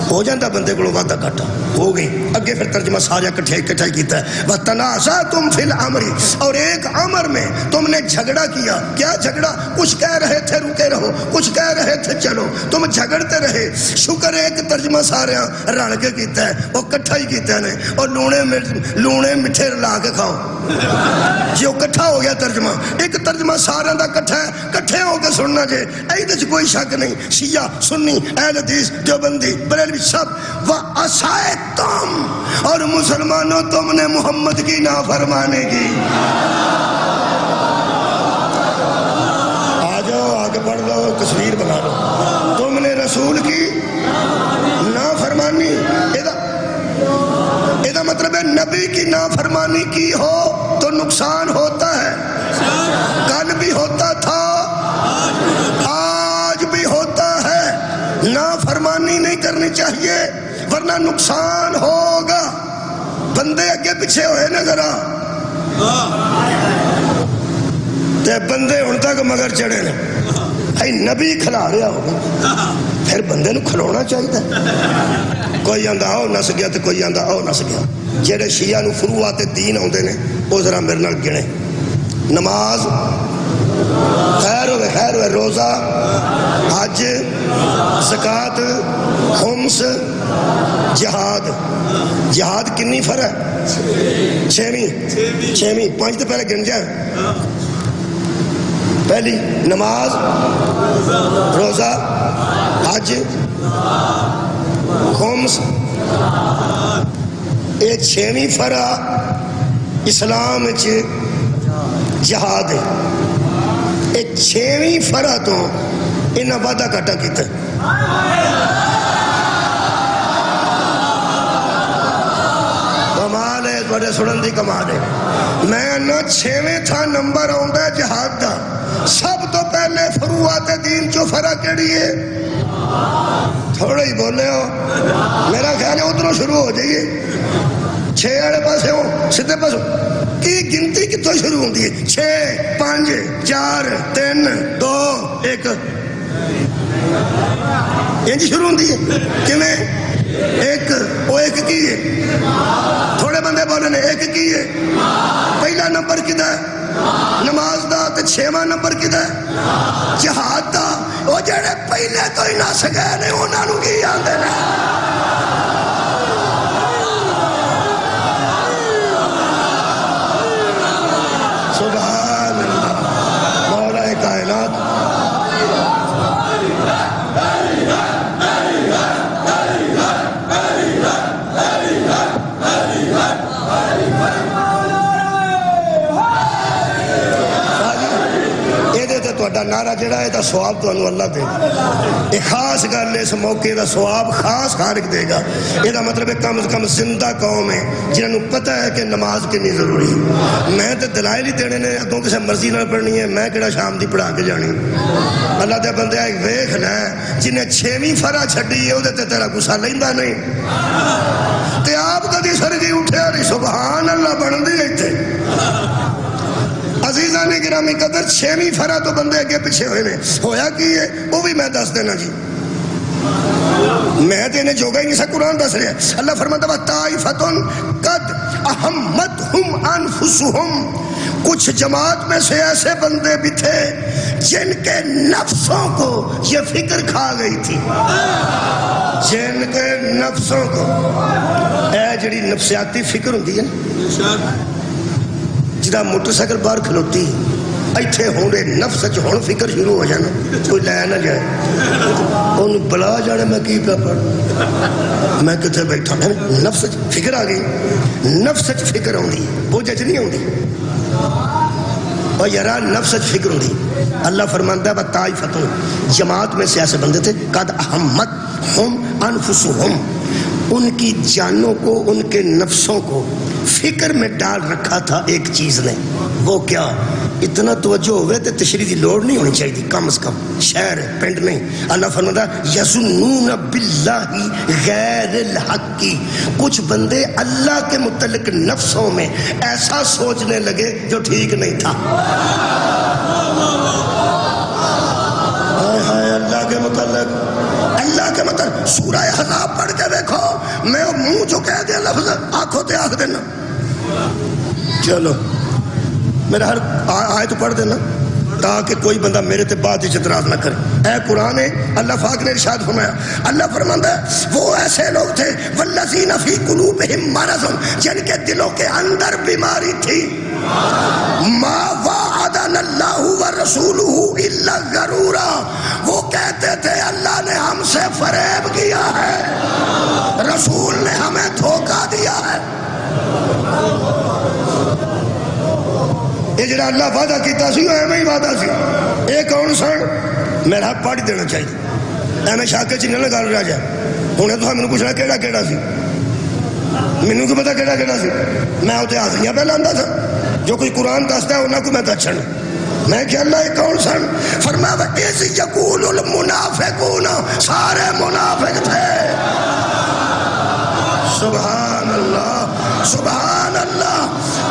ہو جاتا بندے کو وعدہ کٹا ہو گئی۔ اگے پھر ترجمہ سارا کٹھا کیتا ہے وَتَنَازَعْتُمْ فِي الْأَمْرِ، اور ایک امر میں تم نے جھگڑا کیا۔ کیا جھگڑا؟ کچھ کہہ رہے تھے رکے رہو، کچھ کہہ رہے تھے چلو، تم جھگڑتے رہے۔ شکر ہے ایک ترجمہ سارے رل کے کیتا ہے، وہ کٹھا ہی کیتا ہے، اور لونے میٹھے لا کے کھاؤ جی، وہ کٹھا ہو گیا ترجمہ۔ ایک ترجمہ سارا دا کٹھا ہے، کٹھے ہو کے سننا جے، ایدے چ کوئی شک نہیں۔ شیعہ سنی اہل حدیث دیوبندی بریلوی سب وَأَسَائِتُمْ، اور مسلمانوں تم نے محمد کی نافرمانی کی۔ آ جاؤ آگے پڑھ لو، تصویر بنا لو۔ تم نے رسول کی نافرمانی، یہ مطلب ہے نبی کی نافرمانی کی ہو تو نقصان ہوتا ہے، کل بھی ہوتا تھا آج بھی ہوتا ہے۔ نافرمانی نہیں کرنی چاہیے ورنہ نقصان ہوگا۔ بندے اگے پیچھے ہوئے نا ذرا تے بندے ہن تک مگر چڑھے نے، نبی کھلا رہا ہوگا پھر بندے نو کھلونا چاہیے۔ کوئی آندا آؤ نس گیا تو کوئی آندا آؤ نس گیا۔ جہے شیعہ نو فروعات دین آتے ہیں وہ ذرا میرے نال گنے۔ نماز خیر ہوئے، روزہ، حج، زکوٰۃ، خمس جہاد. جہاد کنی فرا؟ چھویں. 5 تو پہلے گن جائیں. پہلی نماز، روزہ، حج، خمس. یہ 6ویں فرا اسلام جہاد ہے. یہ 6ویں فرا تو انہاں وعدہ کٹا کیتا ہے. کمال ہے بڑے سنن دی کمال ہے. میں نہ 6ویں تھا نمبر آندا ہے جہاد دا. سب تو پہلے فروعات دین چو فرا کیڑی ہے؟ تھوڑا ہی بولے ہو. میرا خیال ہے ادھروں شروع ہو جائیے. 6 والے پاسے ہو سیدھے پاسوں کی گنتی کتوں شروع ہوتی ہے؟ 6 5 4 3 2 1 انج شروع ہوتی ہے. کیویں؟ ایک. وہ ایک کی ہے؟ تھوڑے بندے بولے نے ایک کی ہے. پہلا نمبر کدا ہے؟ نماز دا. تے 6واں نمبر کدا ہے؟ جہاد دا. وہ جڑے پہلے تو ہی نس گئے نے انہاں نوں کی آندے نے؟ سبحان اللہ مولا کائنات. نعرہ جڑا ہے دا سواب تو انہوں اللہ دے گا. ایک خاص گل اس موقع دا سواب خاص خالق دے گا. یہ دا مطلب ہے کم از کم زندہ قوم ہے جنہوں پتہ ہے کہ نماز کنی ضروری ہے. میں تے دلائل ہی دینے نے اگوں کسے مرضی نہ پڑھنی ہے. میں کیڑا شام دی پڑھا کے جانی. اللہ دے بندے ایک ویکھ لے جنہیں 6ویں فرا چھڈی ہے او تے تیرا غصہ لیندا نہیں تے آپ کدی سرگی اٹھیا نہیں. سبحان اللہ بن دی ایتھے. عزیزان گرامی قدر 6ویں فرا تو بندے اگے پیچھے ہوئے نے. ہویا کی ہے وہ بھی میں دس دینا جی. میں تے انہیں جوگا ہی نہیں سا قرآن دس رہے. اللہ فرماتا ہے طائفتن قد اہمتہم انفسہم. کچھ جماعت میں سے ایسے بندے بھی تھے جن کے نفسوں کو یہ فکر کھا گئی تھی. جن کے نفسوں کو اے جڑی نفسیاتی فکر ہوتی ہے جدا موٹر سائیکل باہر کھلوتی ایتھے ہونے نفس ہوں فکر شروع ہو جانا کوئی لے نہ جائے انہوں بلا جانے میں کی پہ پڑھ میں کتنے بیٹھا نفس فکر آ گئی. نفس فکر آتی بوجھ نہیں آتی اور یارا نفس فکر ہوتی. اللہ فرماتا ہے طائفتوں جماعت میں سے ایسے بندے تھے قد اہمتہم انفسہم. ان کی جانوں کو ان کے نفسوں کو فکر میں ڈال رکھا تھا ایک چیز نے. وہ کیا؟ اتنا توجہ ہوئے تو تشریح کی لوڑ نہیں ہونی چاہیے کم از کم. شہر پنڈ نہیں. اللہ فرماتا یظنون باللہ غیر الحق. کچھ بندے اللہ کے متعلق نفسوں میں ایسا سوچنے لگے جو ٹھیک نہیں تھا. اللہ کے متعلق سورہ احزاب پڑھ کے دیکھو. میں منہ جو کہہ دیا لفظ آنکھوں تے آنکھ دینا. چلو میرا ہر آیت پڑھ دینا تاکہ کوئی بندہ میرے تے بات اعتراض نہ کرے. اے قرآن ہے. اللہ پاک نے ارشاد فرمایا. اللہ فرماتا ہے وہ ایسے لوگ تھے والذین فی قلوبہم مرض جن کے دلوں کے اندر بیماری تھی. ما وعدنا اللہ ورسولہ الا غرورا. وہ کہتے تھے اللہ نے ہم سے فریب کیا ہے, رسول نے ہمیں دھوکہ دیا ہے. یہ جڑا اللہ وعدہ کیتا سی ایویں ہی وعدہ سی. اے کون سن؟ میرا پڑھ دینا چاہیے. ایویں شاکے چ نہ گل رہ جائے. ہن تو مینوں پوچھنا کیڑا کیڑا سی. مینوں کی پتا کیڑا کیڑا سی. میں اتنے حاضریاں پہ لاندہ تھا. جو کوئی قرآن دستا ہے انہوں کو میں دچھن. میں کہ اللہ یہ کون سن؟ فرمایا اذ یقول المنافقون. سارے منافق تھے. سبحان اللہ سبحان اللہ.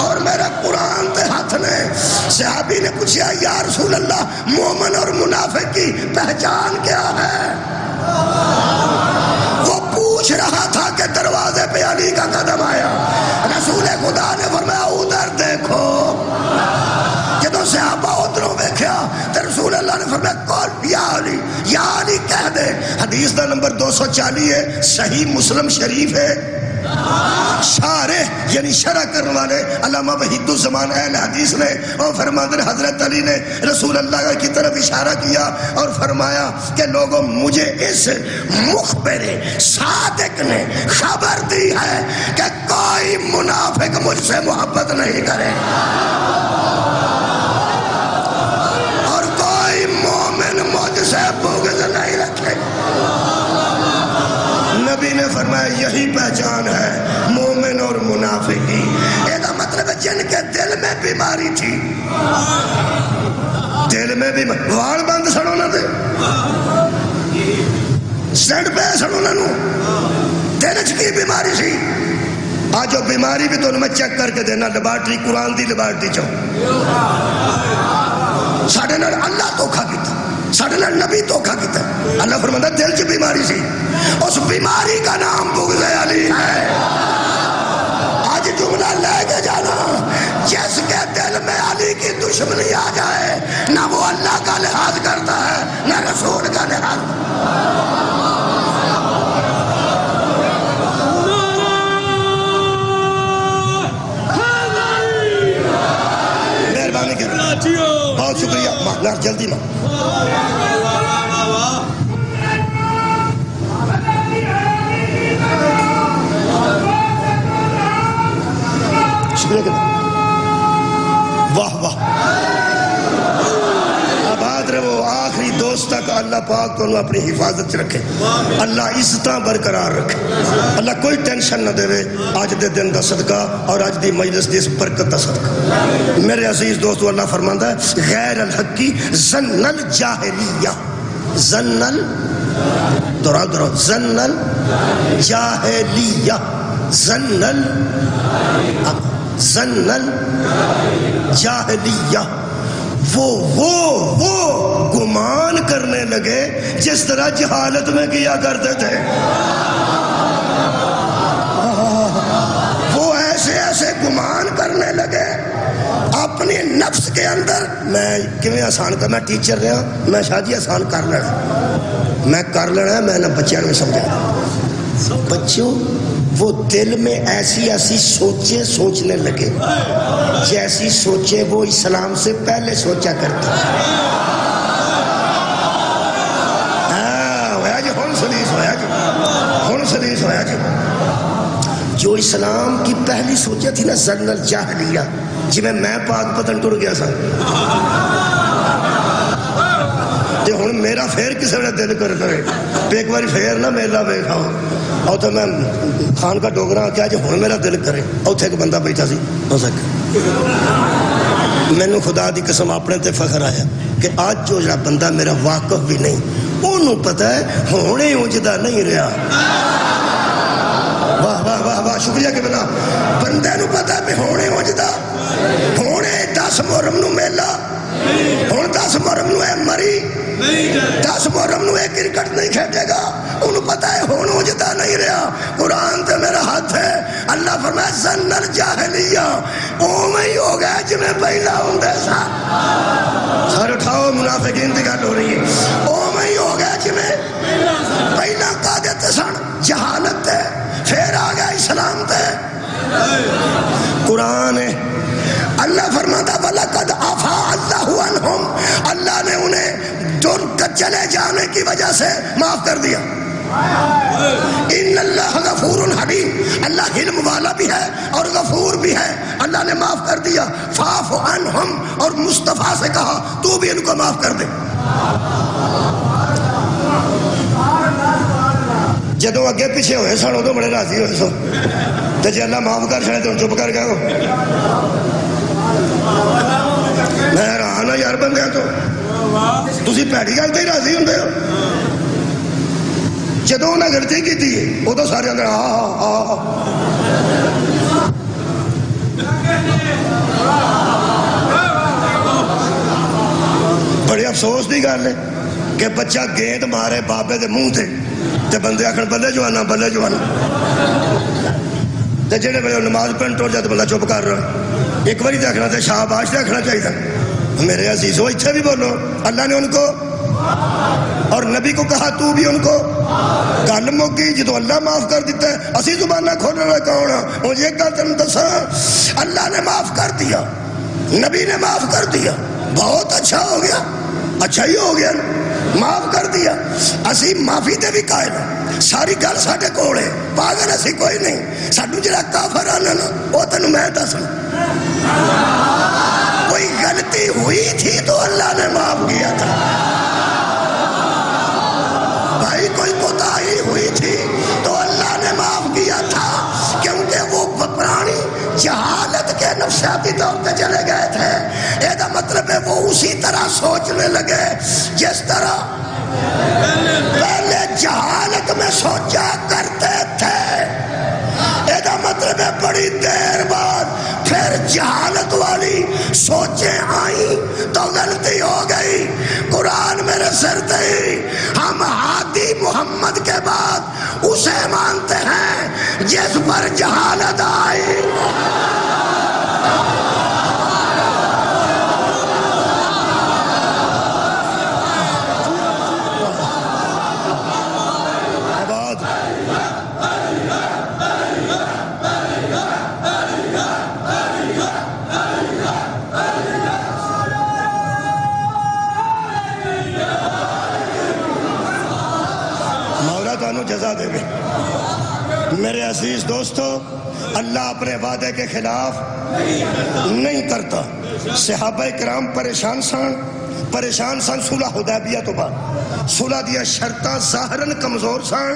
اور میرے قرآن کے ہاتھ نے صحابی نے پوچھا یا رسول اللہ مومن اور منافق کی پہچان کیا ہے؟ وہ پوچھ رہا تھا کہ دروازے پہ علی کا قدم آیا. رسول خدا نے فرمایا ادھر دیکھو. جدو صحابہ ادھروں دیکھا تو رسول اللہ نے فرمایا کون یا علی کہہ دے ہے، حدیث دا نمبر 240 ہے، صحیح مسلم شریف ہے۔ شارح یعنی شرح کرنے والے علامہ وحید الزمان اہل حدیث نے اور فرماتے ہیں حضرت علی نے رسول اللہ کی طرف اشارہ کیا اور فرمایا کہ لوگوں مجھے اس مخبر صادق نے خبر دی ہے کہ کوئی منافق مجھ سے محبت نہیں کرے اور کوئی مومن مجھ سے بغض نہیں رکھے۔ نبی نے فرمایا یہی پہچان ہے مومن اور منافق کی۔ ایک مطلب ہے جن کے دل میں بیماری تھی، دل میں بھی وال بند سڑو نہ دے سڑ پہ سڑو نہ نو دل کی بیماری تھی۔ آج وہ بیماری بھی تو میں چیک کر کے دینا، لیبارٹری قرآن دی لیبارٹری چو ساڑھے نال اللہ دھوکھا کیتا، ساڑھے نال نبی دھوکھا کیتا۔ اللہ فرماتا دل چ بیماری سی، اس بیماری کا نام بغض علی ہے۔ آج جملہ لے کے جانا، جس کے دل میں علی کی دشمنی آ جائے نہ وہ اللہ کا لحاظ کرتا ہے نہ رسول کا لحاظ۔ مہربانی کریں، بہت شکریہ، ماں جلدی ماں۔ واہ واہ، آباد رہو آخری دوست تک اللہ پاک کو اپنی حفاظت رکھے، اللہ اس طرح برقرار رکھے، اللہ کوئی ٹینشن نہ دے آج دے دن دا صدقہ اور آج دی مجلس دی برکت دا صدقہ۔ میرے عزیز دوستو اللہ فرماندا ہے غیر الحقی ظن الجاہلیہ، ظن درو ظن الجاہلیہ، ظن الجاہلیہ، وہ گمان کرنے لگے جس طرح جہالت میں کیا کرتے تھے۔ وہ ایسے گمان کرنے لگے اپنی نفس کے اندر، میں کیویں آسان کر، میں ٹیچر رہا، میں شادی آسان کر لینا، میں کر لینا، میں نہ بچیاں میں سمجھا۔ بچوں وہ دل میں ایسی سوچیں سوچنے لگے جیسی سوچیں وہ اسلام سے پہلے سوچا کرتے۔ ہویا جی ہن سلیس ہویا جی، ہن سلیس ہویا جی۔ جو اسلام کی پہلی سوچیں تھی نا ظن الجاہلیہ، جی میں پاک پتن ٹر گیا سا تے ہن میرا پھر کسے نے دل کر کرے ایک باری پھر نہ میلا بیٹھا اور تو میں خان کا ڈوگرا کیا جو ہوں میرا دل کرے، اتنے ایک بندہ بیٹھا سی مینو خدا دی قسم اپنے تے فخر آیا کہ آج جو جڑا بندہ میرا واقف بھی نہیں انہوں پتہ ہے ہونے اونجدہ نہیں رہا۔ واہ واہ واہ واہ، شکریہ کہ بنا بندے نو پتہ ہے ہونے اونجدہ، ہونے 10 محرم نو میلا، ہوں 10 محرم نو اے مری، 10 محرم نو اے کرکٹ نہیں کھیلے گا، انہوں پتہ ہے ہون وجدہ نہیں رہا۔ قرآن تے میرا ہاتھ ہے، اللہ فرمائے ظن الجاہلیہ، اومیں ہی ہو گیا جی میں پہلا ہوں دیسا۔ سر اٹھاؤ منافقین دی گل ہو رہی ہے، اومیں ہی ہو گیا جی میں پہلا قادت سن جہالت تے، پھر آ گیا اسلام تے۔ قرآن ہے اللہ فرماتا وَلَقَدْ عَفَا اللَّهُ عَنْهُمْ، اللہ نے انہیں دور کا چلے جانے کی وجہ سے معاف کر دیا۔ ان اللہ غفور حلیم، اللہ حلم والا بھی ہے اور غفور بھی ہے، اللہ نے معاف کر دیا۔ فَاعْفُ عَنْهُمْ، اور مصطفیٰ سے کہا تو بھی ان کو معاف کر دے۔ جدوں اگے پیچھے ہوئے سن ادو بڑے راضی ہوئے سو تے جے اللہ معاف کر چھڑے تو چپ کر گیا۔ میں حیران ہوں یار بندیاں تو تسی پیڑی گل تے ہی راضی ہوندے ہو، جدوں انہیں غلطی کیتی ہے ادو سارے اندر بڑی افسوس دی گل ہے کہ بچہ گیند مارے بابے دے منہ تے بندے آخر بلے جوانا بلے جوانا، تے جڑے بڑے نماز پڑھن ٹر جاتے بندہ چپ کر رہا، ایک باری دیکھنا تے شاباش دیکھنا چاہیے۔ میرے عزیزو اتھے بھی بولو، اللہ نے ان کو اور نبی کو کہا تو بھی ان کو. گل مک گئی جدو اللہ معاف کر دیتا ہے اسی زبانہ کھولنے والا کون ہے؟ مجھے ایک گل تمہیں دساں، اللہ نے معاف کر دیا، نبی نے معاف کر دیا، بہت اچھا ہو گیا، اچھا ہی ہو گیا، معاف کر دیا. اسی معافی دے بھی قائل ہیں، ساری گل ساڈے کول ہے، پاگل اسی کوئی نہیں. سانو جڑا کافر آنا نا وہ تینوں میں دسنا، کوئی غلطی ہوئی تھی تو اللہ نے معاف کیا تھا. بھائی کوئی کوتاہی ہوئی تھی تو اللہ نے معاف کیا تھا، کیونکہ وہ پرانی جہالت کے نفسیاتی طور پہ چلے گئے تھے. یہ مطلب ہے وہ اسی طرح سوچنے لگے جس طرح پہلے جہالت میں سوچا کرتے تھے. یہ مطلب ہے بڑی دیر بعد پھر جہالت والی سوچیں آئیں تو غلطی ہو گئی. قرآن میرے سر تھی، ہم ہادی محمد کے بعد اسے مانتے ہیں جس پر جہالت آئی. جزا دے گے. میرے عزیز دوستو، اللہ اپنے وعدے کے خلاف نہیں کرتا. صحابہ کرام پریشان سن صلح حدیبیہ تو بعد. صلح دیا شرطاں ظاہراً کمزور سن.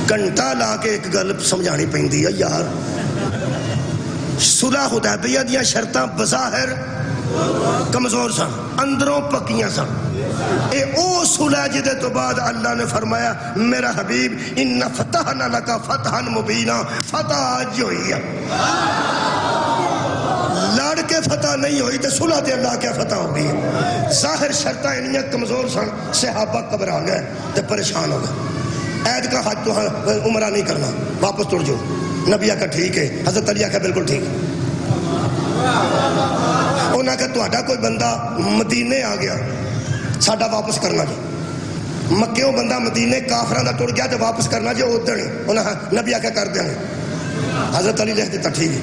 گھنٹہ لا کے ایک گل سمجھانی پیندی ہے یار. صلح حدیبیہ دیا شرطاں بظاہر کمزور سن، اندروں پکیاں سن. اے او صلح جدے تو بعد اللہ نے فرمایا میرا حبیب ان فتحنا لکا فتحا مبینا. فتح آج ہوئی ہے، لڑ کے فتح نہیں ہوئی تو صلح دے اللہ کیا فتح ہوگی. ظاہر شرطیں انہیں کمزور سن. صحابہ گھبرا گئے تو پریشان ہو گئے. عید کا حج تو عمرہ نہیں کرنا، واپس تر جو. نبی کہا ٹھیک ہے، حضرت علی کہا بالکل ٹھیک ہے. انہوں نے کہا تہاڈا کوئی بندہ مدینے آ گیا ساڈا واپس کرنا جی. مکیوں بندہ مدینے کافراں دا ٹر گیا تو واپس کرنا جی ادھر ہی. انہوں نے نبی آکھا کر دیں گے. حضرت علی لکھ دیتا ٹھیک ہے.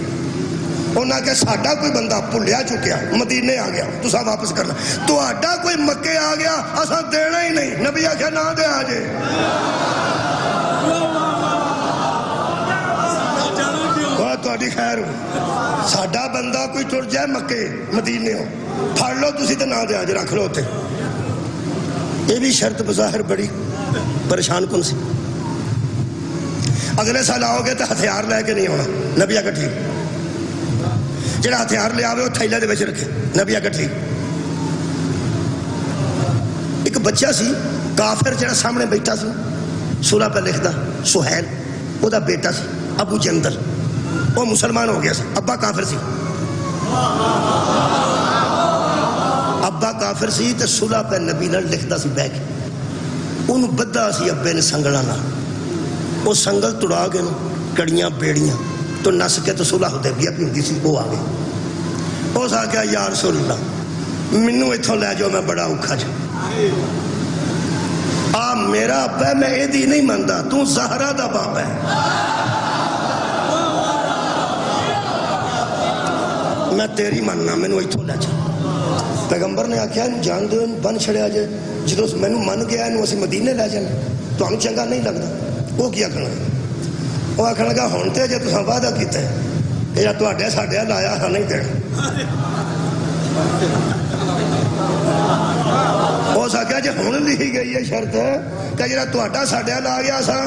انہوں نے کہا ساڈا کوئی بندہ بھلیا چکیا مدینے آ گیا تساں واپس کرنا. تہاڈا کوئی مکے آ گیا اساں دینا ہی نہیں. نبی آکھا نہ دے آ جے. تہاڈی خیر ہو. ساڈا بندہ کوئی ٹر جائے مکے مدینے ہو پھڑ لو تسی تے نہ دے آ جے رکھ لو تے. یہ بھی شرط بظاہر بڑی پریشان کن سی. اگلے سال آؤ گے تو ہتھیار لے کے نہیں ہونا. نبی آکھا ٹھیک. جڑا ہتھیار لے آوے وہ تھیلے دے وچ رکھے. نبی آکھا ٹھیک. ایک بچہ سی کافر جڑا سامنے بیٹھا سی صلح پہ لکھدا سہیل، وہ دا بیٹا سی ابو جندل. وہ مسلمان ہو گیا سی، ابا کافر سی. ابا کافر سی تے صلح پہ نبی نال لکھدا سی بیٹھ کے. انہوں بدھا سی ابے نے سنگلاں نال. وہ سنگل تڑا گئے کڑیاں بیڑیاں تو نس کے تو صلح حدیبیہ پہ ہوندی سی. وہ آ گئے. اس آکھیا یا رسول اللہ مینوں اتھوں لے جاؤ میں بڑا اوکھا جا. آ میرا ابا میں ایدی نہیں مندا، تو زہرا دا باپ ہے، میں تیری مننا، مینوں اتھوں لے جا. پیغمبر نے آکھیا جان دو بن چھڑیا جے جدو مینوں من گیا انہوں اسی مدینے لے جانا تمہیں چنگا نہیں لگتا. وہ کی آکھنا؟ وہ آکھن لگا ہن تے جے تساں وعدہ کیتا ہے یہ تہاڈے ساڈے لایا ہاں نہیں دینا. اس آکھیا جے ہن لکھی گئی ہے شرط کہ جڑا تہاڈا ساڈے لا گیا سا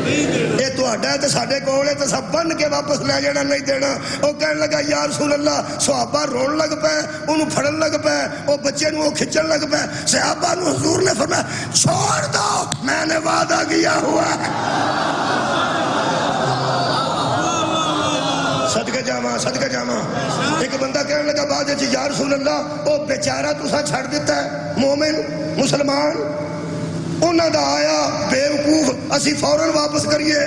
یہ تہاڈا ہے تے ساڈے کول ہے تے سب بن کے واپس لے جانا نہیں دینا. وہ کہنے لگا یا رسول اللہ. صحابہ رون لگ پے، انہوں پھڑن لگ پے، وہ بچے نو کھچن لگ پے. صحابہ نو حضور نے فرمایا چھوڑ دو میں نے وعدہ کیا ہوا ہے. صدقے جاواں صدقے جاواں. ایک بندہ کہنے لگا بعد وچ یا رسول اللہ وہ بیچارہ تساں چھڑ دیتا ہے مومن مسلمان انہاں دا آیا بیوقوف اسی فوراً واپس کریے.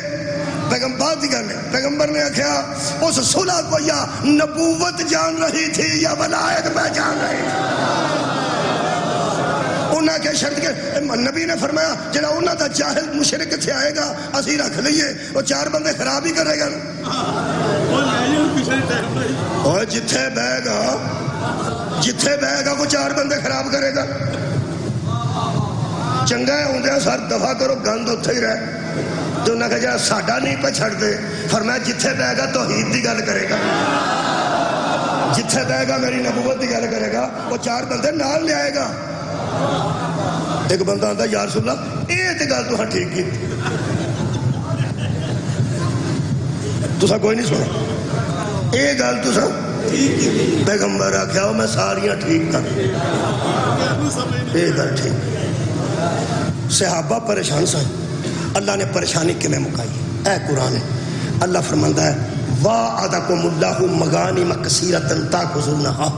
پیغمبر دی گل ہے. پیغمبر نے آکھیا اس صلح کو یا نبوت جان رہی تھی یا ولایت پہ جان رہی تھی. انہاں کے شرط کے نبی نے فرمایا جڑا انہاں دا جاہل مشرک تھے آئے گا اسی رکھ لئیے وہ 4 بندے خراب ہی کرے گا اور جتھے بہ گا وہ 4 بندے خراب کرے گا چنگا ہے ہوندے سر دفع کرو گند اتھے ہی رہے تو انہاں کہا جا ساڈا نہیں پہ چھڑ دے فرمایا جتھے بہ گا توحید دی گل کرے گا جتھے بہ گا میری نبوت دی گل کرے گا وہ 4 بندے نال لے آئے گا ایک بندہ آتا یا رسول اللہ یہ تے گل تو ہاں ٹھیک کی تسا کوئی نہیں سنا یہ گل تسا پیغمبر آکھیا ہو میں ساریاں ٹھیک کر یہ گل ٹھیک صحابہ پریشان سن اللہ نے پریشانی کے میں مکائی اے قرآن اللہ فرماندہ ہے وَعَدَكُمُ اللَّهُ مَغَانِمَ كَثِيرَةً تَأْخُذُونَهَا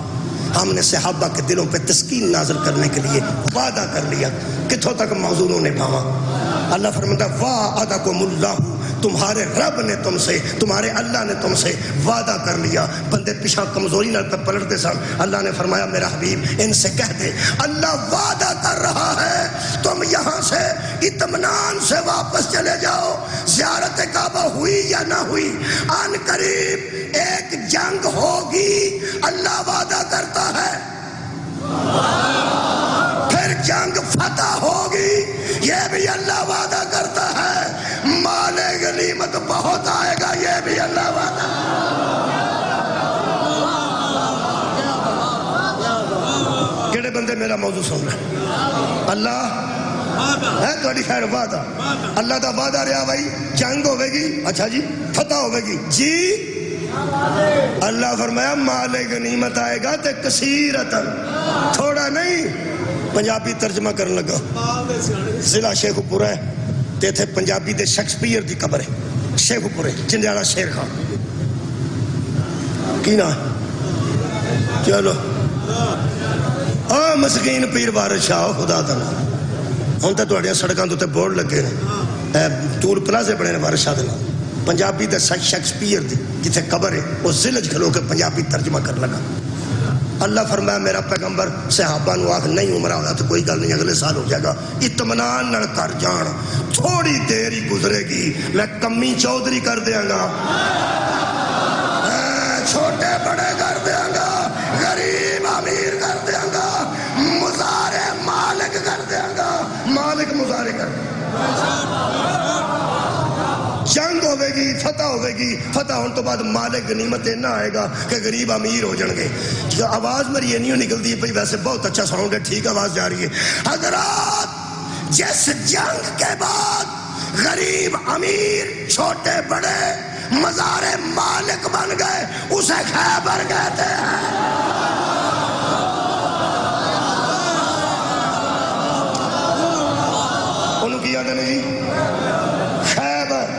ہم نے صحابہ کے دلوں پہ تسکین نازل کرنے کے لیے وعدہ کر لیا کتھوں تک موضوعوں نے بھاوا اللہ فرماتا وَعَدَكُمُ اللَّهُ تمہارے رب نے تم سے تمہارے اللہ نے تم سے وعدہ کر لیا بندے پیچھا کمزوری نہ پلٹتے سن اللہ نے فرمایا میرا حبیب ان سے کہہ دے اللہ وعدہ کر رہا ہے تم یہاں سے اطمینان سے واپس چلے جاؤ زیارت کعبہ ہوئی یا نہ ہوئی آن قریب ایک جنگ ہوگی اللہ وعدہ کرتا ہے پھر جنگ فتح ہوگی یہ بھی اللہ وعدہ کرتا ہے مال غنیمت بہت آئے گا یہ بھی اللہ وعدہ کیڑے بندے میرا موضوع سن رہے اللہ ہے تو خیر وعدہ اللہ دا وعدہ رہا بھائی جنگ ہوئے گی اچھا جی فتح ہوئے گی جی اللہ فرمایا مال غنیمت آئے گا تے کثیرتاً تھوڑا نہیں پنجابی ترجمہ کرنے لگا ضلع شیخ پورہ ہے تے تھے پنجابی دے شیکسپیئر دی قبر ہے شیخ پورہ چندیالا شیر خان کی نا چلو مسکین پیر بارش شاہ خدا دنا ہوں تو تھوڑیاں سڑکاں تو بورڈ لگے نے ٹول پلازے بڑے نے بارش شاہ دنا پنجابی دے شیکسپیئر دی جتھے قبر ہے وہ ضلع کھلو کے پنجابی ترجمہ کر لگا اللہ فرمایا میرا پیغمبر صحابہ نو آخ نہیں عمرہ ہویا تو کوئی گل نہیں اگلے سال ہو جائے گا اطمینان نہ کر جان تھوڑی دیر ہی گزرے گی میں کمی چودھری کر دیاں گا چھوٹے بڑے کر دیاں گا غریب امیر کر دیاں گا مزارے مالک کر دیاں گا مالک مزارے کر دیاں جنگ ہوئے گی فتح ہوئے گی فتح ہونے تو بعد مالک غنیمت نہ آئے گا کہ غریب امیر ہو جائیں گے آواز میری یہ نہیں نکلتی ہے ویسے بہت اچھا ساؤنڈ ہے ٹھیک آواز جا رہی ہے حضرات جس جنگ کے بعد غریب امیر چھوٹے بڑے مزار مالک بن گئے اسے خیبر کہتے ہیں انہوں کی آنے نہیں خیبر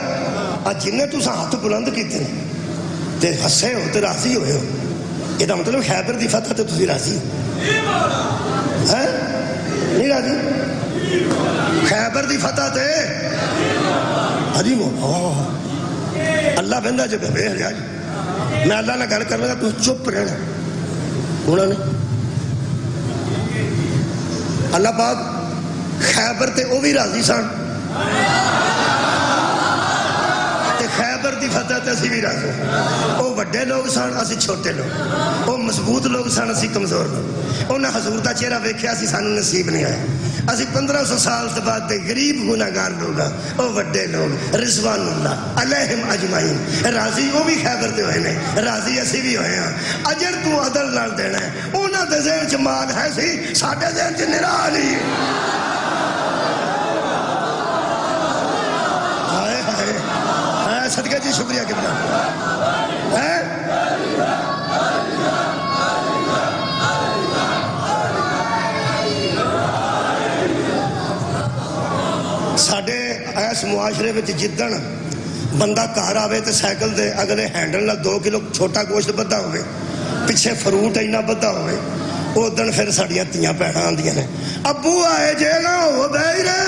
جنہیں تو ہاتھ بلند کیتے ہیں تے ہسے ہو تے راضی ہوئے ہو یہ دا مطلب خیبر دی فتح تے تسی راضی ہے نہیں راضی خیبر دی فتح تے عظیم ہو اللہ بندہ جب بے حجاج میں اللہ نہ گل کر لگا تو چپ رہنا انہوں نے اللہ پاک خیبر تے او بھی راضی سان خیبر دی فتح تے اسی بھی راضی او وڈے لوگ سن اسی چھوٹے لوگ او مضبوط لوگ سن اسی کمزور لوگ انہاں حضور دا چہرہ ویکھیا اسی سانو نصیب نہیں آیا اسی 1500 سال سے بعد دے غریب گناہگار لوگ او وڈے لوگ رضوان اللہ علیہم اجمعین راضی او بھی خیبر تے ہوئے نے راضی اسی بھی ہوئے ہیں اجر تو عدل نال دینا ہے انہاں دے ذہن چ مال ہے سی ساڈے ذہن چ نرالی صدقہ جی شکریہ کبلا ساڑھے ایس معاشرے میں جدن بندہ کار آوے تے سائیکل دے اگلے ہینڈل نہ 2 کلو چھوٹا گوشت بدھا ہوئے پچھے فروٹ اینا بدھا ہوئے وہ دن پھر ساڑیاں تیاں پیڑا آندیاں نے ابو آئے جے گا وہ بے ہی رہے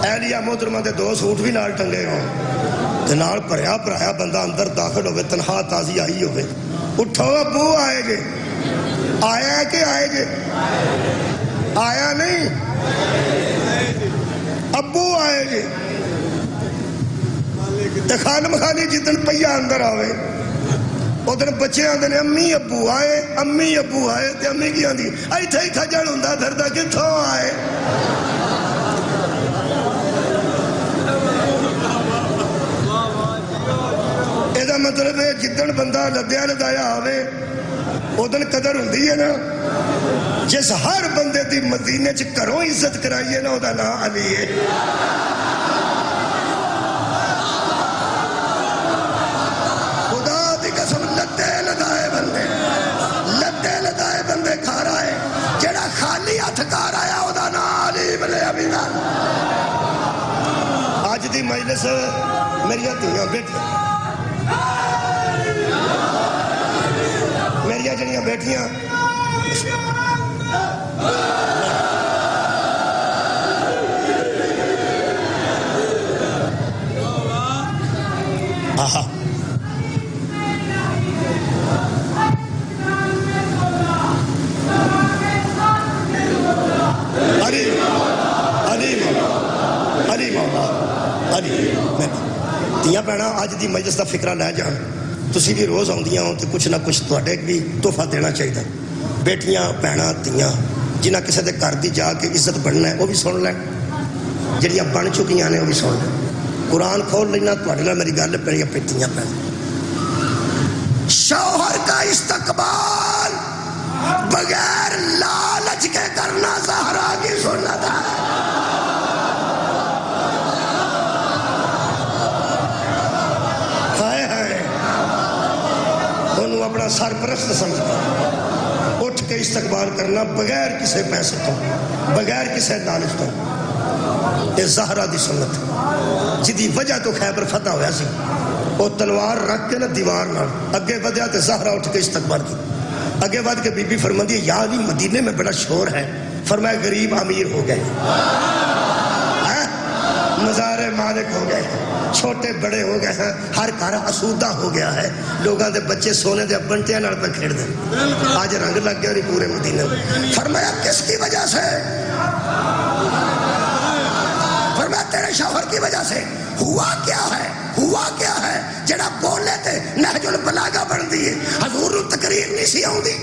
اہلیہ محترمہ دے 2 سوٹ بھی نال ٹنگے ہوں نال بھریا بھرایا بندہ اندر داخل ہوئے، تنہا تازی آئی ہوئے، اٹھو ابو آئے جے، آیا ہے کہ آئے جے؟ آیا نہیں، ابو آئے جے۔ تے خانم خانی جدن پہیا اندر آوے ادھر بچے آندے نے امی ابو آئے، امی ابو آئے، تے امی کی آندی ایتھے ہی کھجڑ ہوندا دھردا کتھوں آئے۔ ایدہ مطلب ہے جدن بندہ لدیا لدایا آوے ادن قدر ہوندی ہے نا۔ جس ہر بندے دی مدینے چ گھروں عزت کرائیے نا ادا نام علی ہے۔ خدا دی قسم لدے لدائے بندے کھا رہا ہے، جڑا خالی ہاتھ کار آیا ادا نام علی بن ابی طالب۔ آج دی مجلس میری دھیاں بیٹیاں، میری جڑیاں بیٹیاں آہا علی مولا علی دیا بہنا آج دی مجلس دا فکرہ لے جان، تسی بھی روز آؤندیاں ہوں تو کچھ نہ کچھ تواڈے بھی تحفہ دینا چاہیے۔ بیٹیاں بہنا دیا جنہ کسی دے گھر دی جا کے عزت بننا ہے وہ بھی سن لیں، جڑیاں بن چکیاں نے وہ بھی سن لیں۔ قرآن کھول لینا تواڈے نال میری گل پیڑیاں پیتیاں پہ۔ شوہر کا استقبال بغیر لالچ کے کرنا زہرا کی سنت ہے۔ اپنا سرپرست سمجھتا اٹھ کے استقبال کرنا بغیر کسی پیسے تو، بغیر کسی لالچ تو۔ یہ زہرا دی سنت جدی وجہ تو خیبر فتح ہویا سی، وہ تلوار رکھ کے نہ دیوار نال اگے ودیا تے زہرا اٹھ کے استقبال کی۔ اگے ود کے بی بی فرماندی ہے یا علی مدینے میں بڑا شور ہے، فرمایا غریب امیر ہو گئے، مزار مالک ہو گئے، چھوٹے بڑے ہو گئے ہیں، ہر گھر اسودہ ہو گیا ہے، لوگاں دے بچے سونے دے بنٹیاں نال پہ کھیڑ دیں، آج رنگ لگ گیا نہیں پورے مدینے میں۔ فرمایا کس کی وجہ سے؟ فرمایا تیرے شوہر کی وجہ سے۔ ہوا کیا ہے؟ ہوا کیا ہے؟ جڑا بولے تے نہج البلاغہ بن دیئے، حضور تقریر نہیں سی آؤں دی،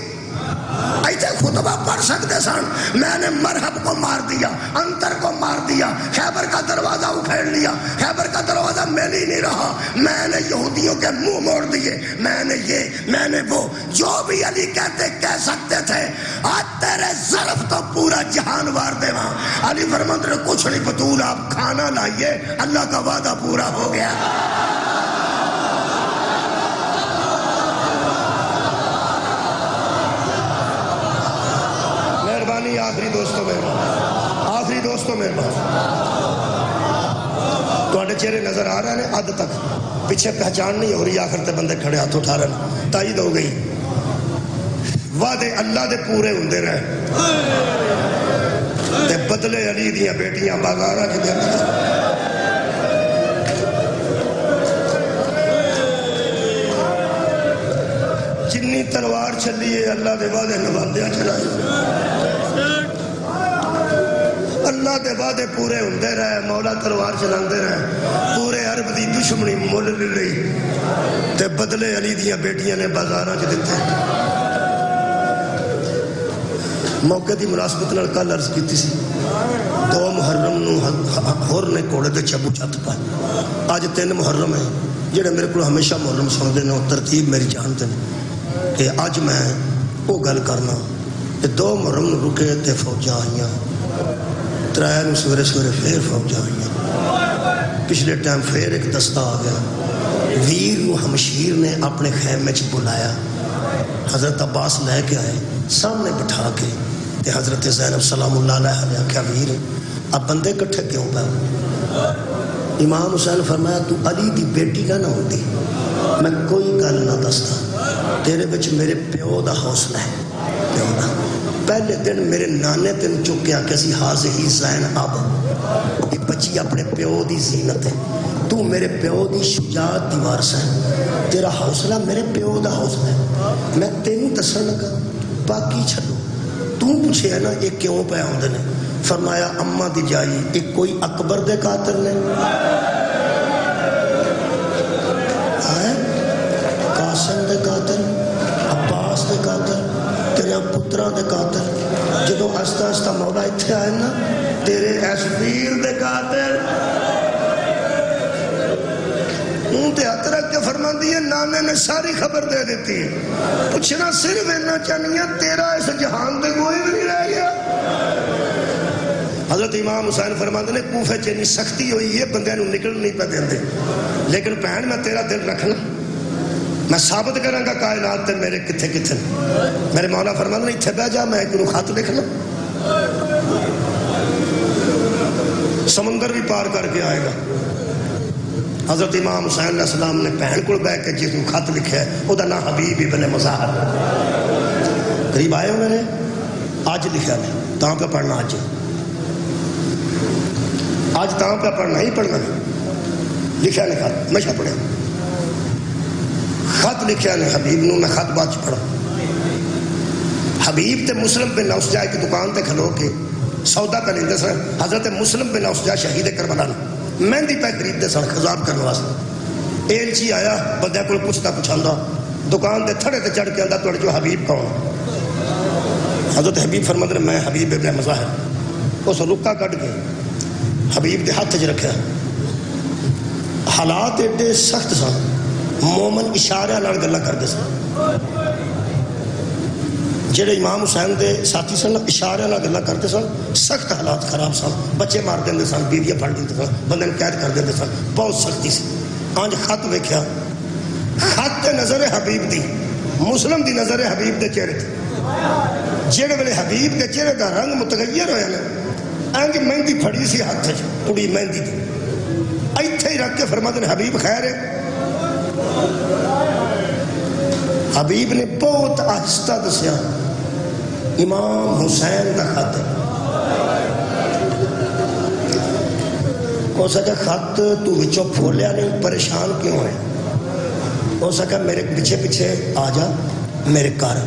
ایسے خطبہ پڑھ سکتے سن، میں نے مرحب کو مار دیا، انتر کو مار دیا، خیبر کا دروازہ اکھیڑ لیا، خیبر کا دروازہ میل ہی نہیں رہا، میں نے یہودیوں کے منہ موڑ دیے، میں نے یہ میں نے وہ، جو بھی علی کہتے کہہ سکتے تھے، آج تیرے ظرف تو پورا جہان وار دے وہاں۔ علی فرماتے ہیں کچھ نہیں بطول، آپ کھانا لائیے، اللہ کا وعدہ پورا ہو گیا۔ آخری دوستوں مہربان، آخری دوستوں مہربان، تواڈے چہرے نظر آ رہے ہیں، حد تک پیچھے پہچان نہیں ہو رہی، آخر تے بندے کھڑے ہاتھ اٹھا رہے ہیں، تائید ہو گئی۔ وعدے اللہ دے پورے ہوندے رہے تے بدلے علی دیاں بیٹیاں بازاراں چ دیندیاں۔ جنی تلوار چلی ہے اللہ دے وعدے نبھاندیاں چلائی، اللہ دے وعدے پورے ہوندے رہے، مولا تلوار چلاندے رہے، پورے عرب دی دشمنی مول لے لئی تے بدلے علی دیاں بیٹیاں نے بازاراں چ دتے۔ موقع دی مناسبت نال کل عرض کیتی سی، 2 محرم نو ہور نے کوڑے دے چبو چھت پائے، اج 3 محرم ہے، جڑے میرے کو ہمیشہ محرم سندے نے ترتیب میری جانتے ہیں کہ اج میں وہ گل کرنا کہ 2 محرم نو رکے تے فوجاں آئیاں، 3 نو سویرے سویرے پھر فوجاں آئیاں، پچھلے ٹائم پھر ایک دستہ آ گیا، ویر نو ہمشیر نے اپنے خیمے چ بلایا، حضرت عباس لے کے آئے، سامنے بٹھا کے تے حضرت زینب سلام اللہ علیہ نے کہا ویر اب بندے کٹھے کیوں پہ؟ امام حسین فرمایا تو علی دی بیٹی کا نہ ہوتی میں کوئی گل نہ دستا، تیرے بچ میرے پیو دا حوصلہ ہے، پیو دا پہلے دن میرے نانے تین چکیا کسی حاضر ہی زین اب یہ بچی اپنے پیو دی زینت ہے، تو میرے پیو دی شجاعت دی وارث ہے، تیرا حوصلہ میرے پیو دا حوصلہ ہے، میں تینوں دسن لگا باقی چھڈو۔ تو پوچھے ہے نا یہ کیوں پہ آؤندے نے؟ فرمایا اماں دی جائی ایک کوئی اکبر دے قاتل نے، قاسم دے قاتل، عباس دے قاتل، تیرے پترا دے قاتل، جدو آہستہ آہستہ مولا اتھے آئے نا تیرے ایس ویر دے قاتل اون تے ہاتھ رکھ کے فرما دیئے نانے نے ساری خبر دے دیتی ہے، پوچھنا صرف اینا چاہنیاں تیرا اس جہان دے کوئی بھی نہیں رہ گیا۔ حضرت امام حسین فرماتے نے کوفے چینی سختی ہوئی ہے بندے نو نکل نہیں پہ دیندے، لیکن بہن میں تیرا دل رکھنا، میں ثابت کروں گا کائنات تے میرے کتھے کتھے۔ میرے مولا فرماتے نے اتھے بہ جا میں ایک خط لکھنا، سمندر بھی پار کر کے آئے گا۔ حضرت امام حسین علیہ السلام نے بہن کو بہ کے جس خط لکھا ہے وہ دا نام حبیب ابن مظاہر، قریب آئے ہو میرے آج لکھا ہے تاں پہ پڑھنا، آج تاں پہ پڑھنا ہی پڑھنا نہیں، لکھا نے خط میں پڑھا خط لکھا نے حبیب نو، میں خط بعد پڑھا۔ حبیب تے مسلم بن اوسجا کی دکان تے کھلو کے سودا پہ لیندے سن، حضرت مسلم بن اوسجا شہید کربلا نے مہندی پہ خریدتے سن خضاب کرنے واسطے۔ ایلچی آیا بندے کو پوچھتا پوچھاندا دکان دے تھڑے تے چڑھ کے آندا تھوڑے جو حبیب کون؟ حضرت حبیب فرماتے ہیں میں حبیب ابن مظاہر۔ اس رکا کٹ کے حبیب دے ہاتھ چ رکھا، حالات ایڈے سخت سن، مومن اشارے نال گلاں کردے سن، جڑے امام حسین دے ساتھی سن اشارے نال گلاں کرتے سن، سخت حالات خراب سن، بچے مار دیندے سن، بیویاں پھڑ دیندے سن، بندے نوں قید کر دیندے سن، بہت سختی سی۔ آج خط ویکھیا، خط تے نظر حبیب دی، مسلم دی نظر حبیب دے چہرے تے، جڑے ویلے حبیب دے چہرے دا رنگ متغیر ہویا نا، انج مہندی پھڑی سی ہاتھ وچ، پوری مہندی دی، ایتھے ہی رکھ کے فرماتے ہیں حبیب خیر ہے؟ حبیب نے بہت آہستہ دسیا امام حسین دا خط ہے۔ ہو سکا خط تو وچوں پھولیا نہیں، پریشان کیوں ہے؟ ہو سکا میرے پیچھے پیچھے آ جا میرے گھر،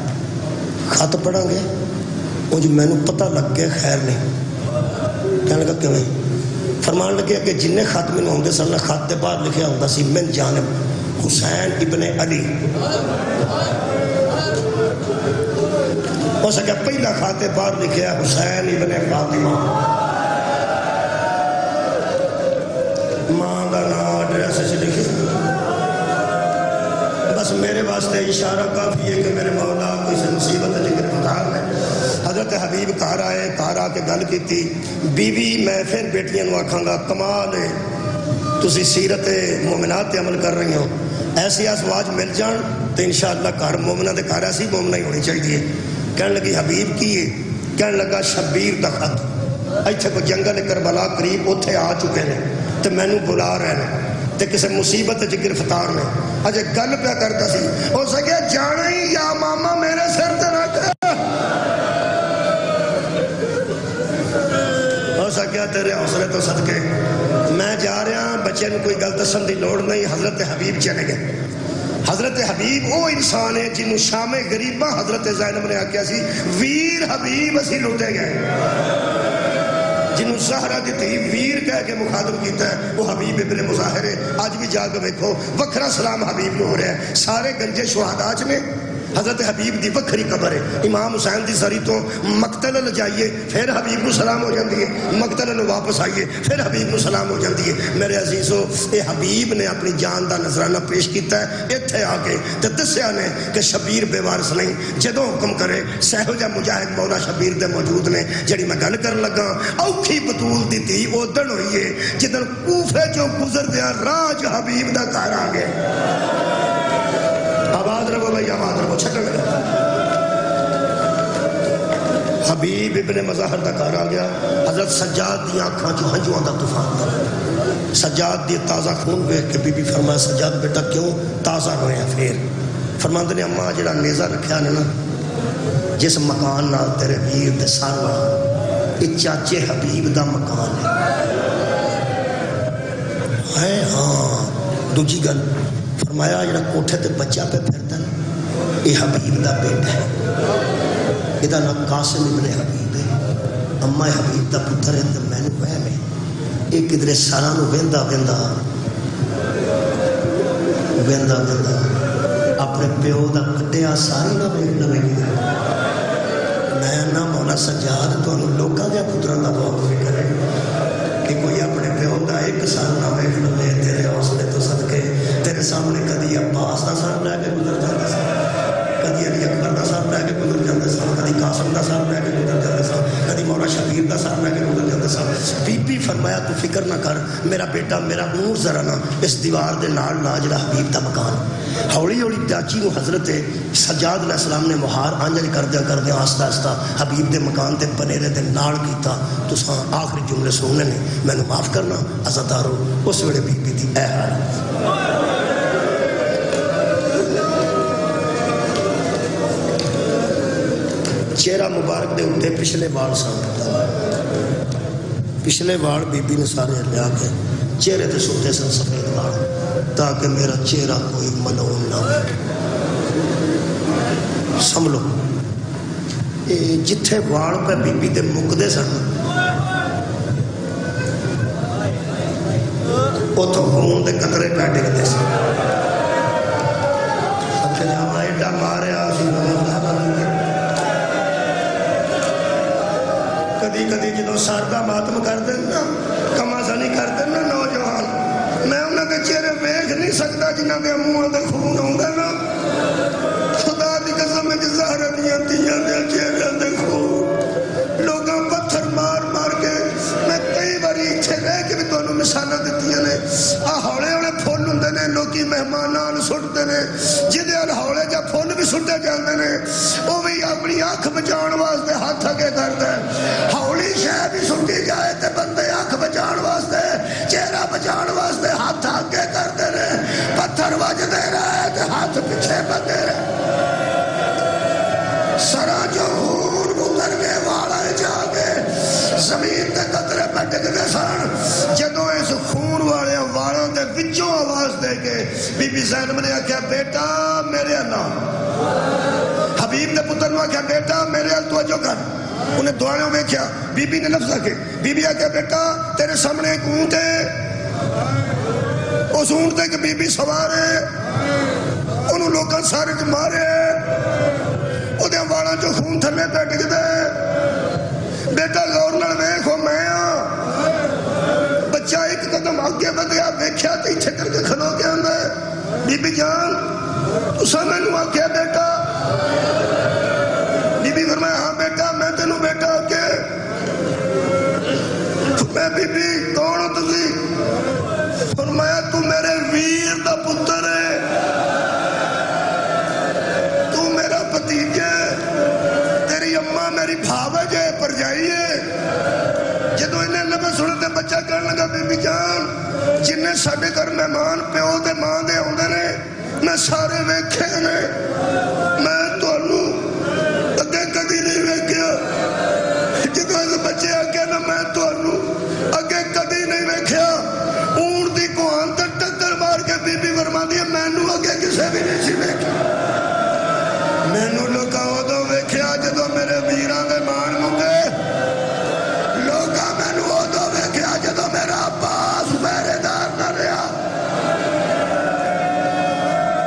خط پڑھا گے مجھے میں نے پتہ لگ گیا خیر نہیں۔ کہنے لگا کیوں نہیں؟ فرمان لگے کہ جن خط میں ہوندے سن خط دے بعد لکھیا ہوندا سی من جانب حسین ابن علی، ہو سکا پہلا خط دے بعد لکھیا حسین ابن فاطمہ، ماں دا نام ایڈریس سے لکھے۔ بس میرے واسطے اشارہ کافی ہے کہ میرے مولا کوئی سے مصیبت ہے گرفتار ہے۔ حضرت حبیب گھر آئے، گھر آ کے گل کی تھی، بیوی میں پھر بیٹیاں نو آکھاں گا کمال ہے تسی سیرت مومنات تے عمل کر رہی ہو، ایسی ازواج مل جان تو انشاءاللہ گھر مومنہ دے گھر ایسی مومنہ ہی ہونی چاہیے۔ کہنے لگی حبیب کی ہے؟ کہنے لگا شبیر دا خط، ایتھے کو جنگل کربلا قریب اتھے آ چکے ہیں تے مینوں بلا رہے ہیں تے کسے مصیبت وچ گرفتار نے، اجے گل پیا کرتا سی، ہو سکے جانا ہی یا ماما میرے سر تے رکھ، ہو سکیا تیرے حوصلے تو صدقے میں جا رہا، بچے نے کوئی گل دسن دی لوڑ نہیں۔ حضرت حبیب چلے گئے۔ حضرت حبیب وہ انسان ہے جنہوں شام غریبہ حضرت زینب نے آکھیا سی ویر حبیب اسی لوٹے گئے، جنہوں زہرہ دی تھی ویر کہہ کے مخاطب کیتا ہے وہ حبیب ابن مظاہر ہے۔ آج بھی جا کے دیکھو وکھرا سلام حبیب کو ہو رہا ہے، سارے گنجے شہداء نے حضرت حبیب دی وکھری قبر ہے۔ امام حسین دی سری تو مقتل جائیے پھر حبیب کو سلام ہو جاندی ہے، مقتل واپس آئیے پھر حبیب کو سلام ہو جاندی ہے۔ میرے عزیزو اے حبیب نے اپنی جان دا نذرانہ پیش کیتا ہے، ایتھے آ کے تے دسیا نے کہ شبیر بے وارث نہیں، جدوں حکم کرے سہو جا مجاہد مولا شبیر دے موجود نے۔ جڑی میں گل کرن لگا اوکھی بطول دی تھی اودن ہوئی ہے جدن کوفے چوں گزر دیا راج حبیب دا گھر آ گئے۔ آباد رہو بھائی، آباد رہو، چھٹا گیا۔ حبیب ابن مظاہر دا گھر آ گیا۔ حضرت سجاد دی آنکھاں جو ہنجواں دا طوفان کر، سجاد دی تازہ خون دیکھ کے بی بی فرمایا سجاد بیٹا کیوں تازہ ہوئے ہیں؟ پھر فرماندے نے اماں جڑا نیزہ رکھیا نے نا جس مکان نال تیرے ویر دے سارا یہ چاچے حبیب دا مکان ہے، ہے ہاں دوجی گل فرمایا جڑا کوٹھے تے بچہ پہ پھردا نا یہ حبیب دا بیٹا ہے یہ نام قاسم ابن حبیب ہے اما حبیب دا پتر ہے تے مینوں وہم ہے یہ کدھر ساراں نو ویندا ویندا اپنے پیو دا کٹیا ساری نہ ویکھ میں نہ مولا سجاد تانوں لوکاں دے پتراں دا بہت فکر ہے کہ کوئی اپنے پیو دا ایک سال نہ ویکھ لے تیرے حوصلے تو صدقے تیرے سامنے کدی عباس دا سر لے کے گزر جاندا سی کدی علی اکبر دا سر لے کے گزر جاندا سی کدی قاسم دا سر لے کے گزر جاندا سی کدی مولا شبیر دا سر لے کے گزر جاندا سی بی بی فرمایا تو فکر نہ کر میرا بیٹا میرا نور ذرا نہ اس دیوار دے نال لا جڑا حبیب دا مکان ہولی ہولی چاچی کو حضرت سجاد علیہ السلام نے مہار آنجل کردے آہستہ آہستہ حبیب دے مکان تے پنیرے دے نال کیتا تساں آخری جملے سننے نے میں نے معاف کرنا عزادارو اس ویلے بی بی دی اے حال چہرہ مبارک دے اٹھے پچھلے وال سن پچھلے وال بی بی نے سارے لیا کے چہرے تے سوتے سن سفید وال تاکہ میرا چہرہ کوئی ملعون نہ ہو سمجھو جتھے وال پہ بی بی دے مکدے سن اتوں خون دے قطرے پہ ڈگتے سن ایڈا ماریا کدی کدی جدو سردہ ماتم کر دینا کما سانی کر دینا نوجوان میں انہوں کے چہرے ویکھ نہیں سکتا جنہوں کے منہ دے خون ہوگا نا خدا دی قسم میں زہرا دیاں دیاں دے چہرے دے خون لوگاں پتھر مار مار کے میں کئی باری اتھے رہ کے بھی تو مثالہ دیتی ہیں ہولے ہولے پھول ہوندے نے لوکی مہمانان سٹتے نے جدے ہولے جا پھول بھی سٹے جاندے نے وہ بھی اپنی آنکھ بچان واسطے ہاتھ اگے کرتا ہے ہولی شہ بھی سٹی جائے تے بندے آنکھ بچان واسطے چہرہ بچان واسطے ہاتھ اگے کرتے نے پتھر وجدے رہے تے ہاتھ پیچھے بندے رہے سرا جو خون اتر کے والا جا کے زمین تے قطرے پہ ڈگدے سن جدوں اس خون والے والاں دے وچوں آواز دے کے بی بی زینب نے آکھیا بیٹا میرے نام حبیب نے پتر نے آکھیا بیٹا میرے ال توجہ کر انہیں دعاوں میں کیا بی بی نے لفظ آکے بی بی آکھیا بیٹا تیرے سامنے ایک اونٹ ہے اس اونٹ تے کہ بی بی سوار ہے انہوں لوگاں سارے مارے اودے والاں جو خون تھلے پہ ڈگ دے بیٹا غور نال ویکھو میں بچہ ایک قدم آگے بدیا ویکھیا تے ایتھے کر کے کھلو کے اندر بی بی جان تساں مینوں آکھیا بیٹا بی بی فرمایا ہاں بیٹا میں تینوں بیٹا آکے میں بی بی کون ہو تسی فرمایا تو میرے ویر دا پتر ہے تو میرا بھتیجا تیری اماں میری بھاوج ہے پرجائی ہے جدو انہیں لفظ سنتے بچہ کہنے لگا بی بی جان جنہیں ساڈے گھر مہمان پیو دے ماں دے ہوندے نے میں سارے ویکھے نے میں تانوں اگے کدی نہیں ویکھیا جدو اس بچے آگے نا میں تانوں اگے کدی نہیں ویکھیا اونٹ دی کوہان تے ٹکر مار کے بی بی فرماندی ہے مینوں اگے کسے بھی نہیں سی ویکھیا مینوں لوکاں اودوں ویکھیا جدو میرے ویراں دے مان مکے لوکاں مینوں اودوں ویکھیا جدو میرا عباس پہرے دار نہ رہیا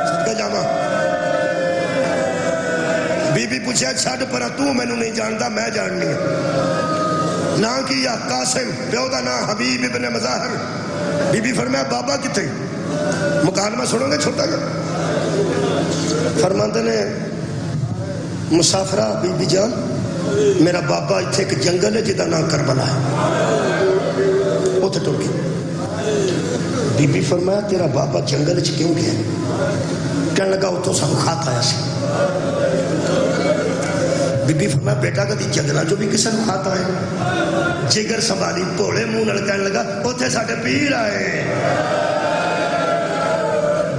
صدقے جاواں بی بی پوچھا چھڈ پرا تو مینوں نہیں جاندا میں جاننی ہے نا کیا قاسم پیو دا نام حبیب ابن مظاہر بی بی فرمایا بابا کتے مکالمہ سنو گے چھوٹا گا فرماندے نے مسافرہ بی بی جان میرا بابا اتھے ایک جنگل ہے جدا نام کربلا ہے اتھے ٹر گئی بی بی فرمایا تیرا بابا جنگل چ کیوں گیا کہنے لگا اتھوں سانو کھات آیا سی بی بی فرمایا بیٹا کدی جنگلہ جو بھی کسے کھات آئے جگر سنبھالی بھولے منہ نال کہنے لگا اتھے ساڈے پیر آئے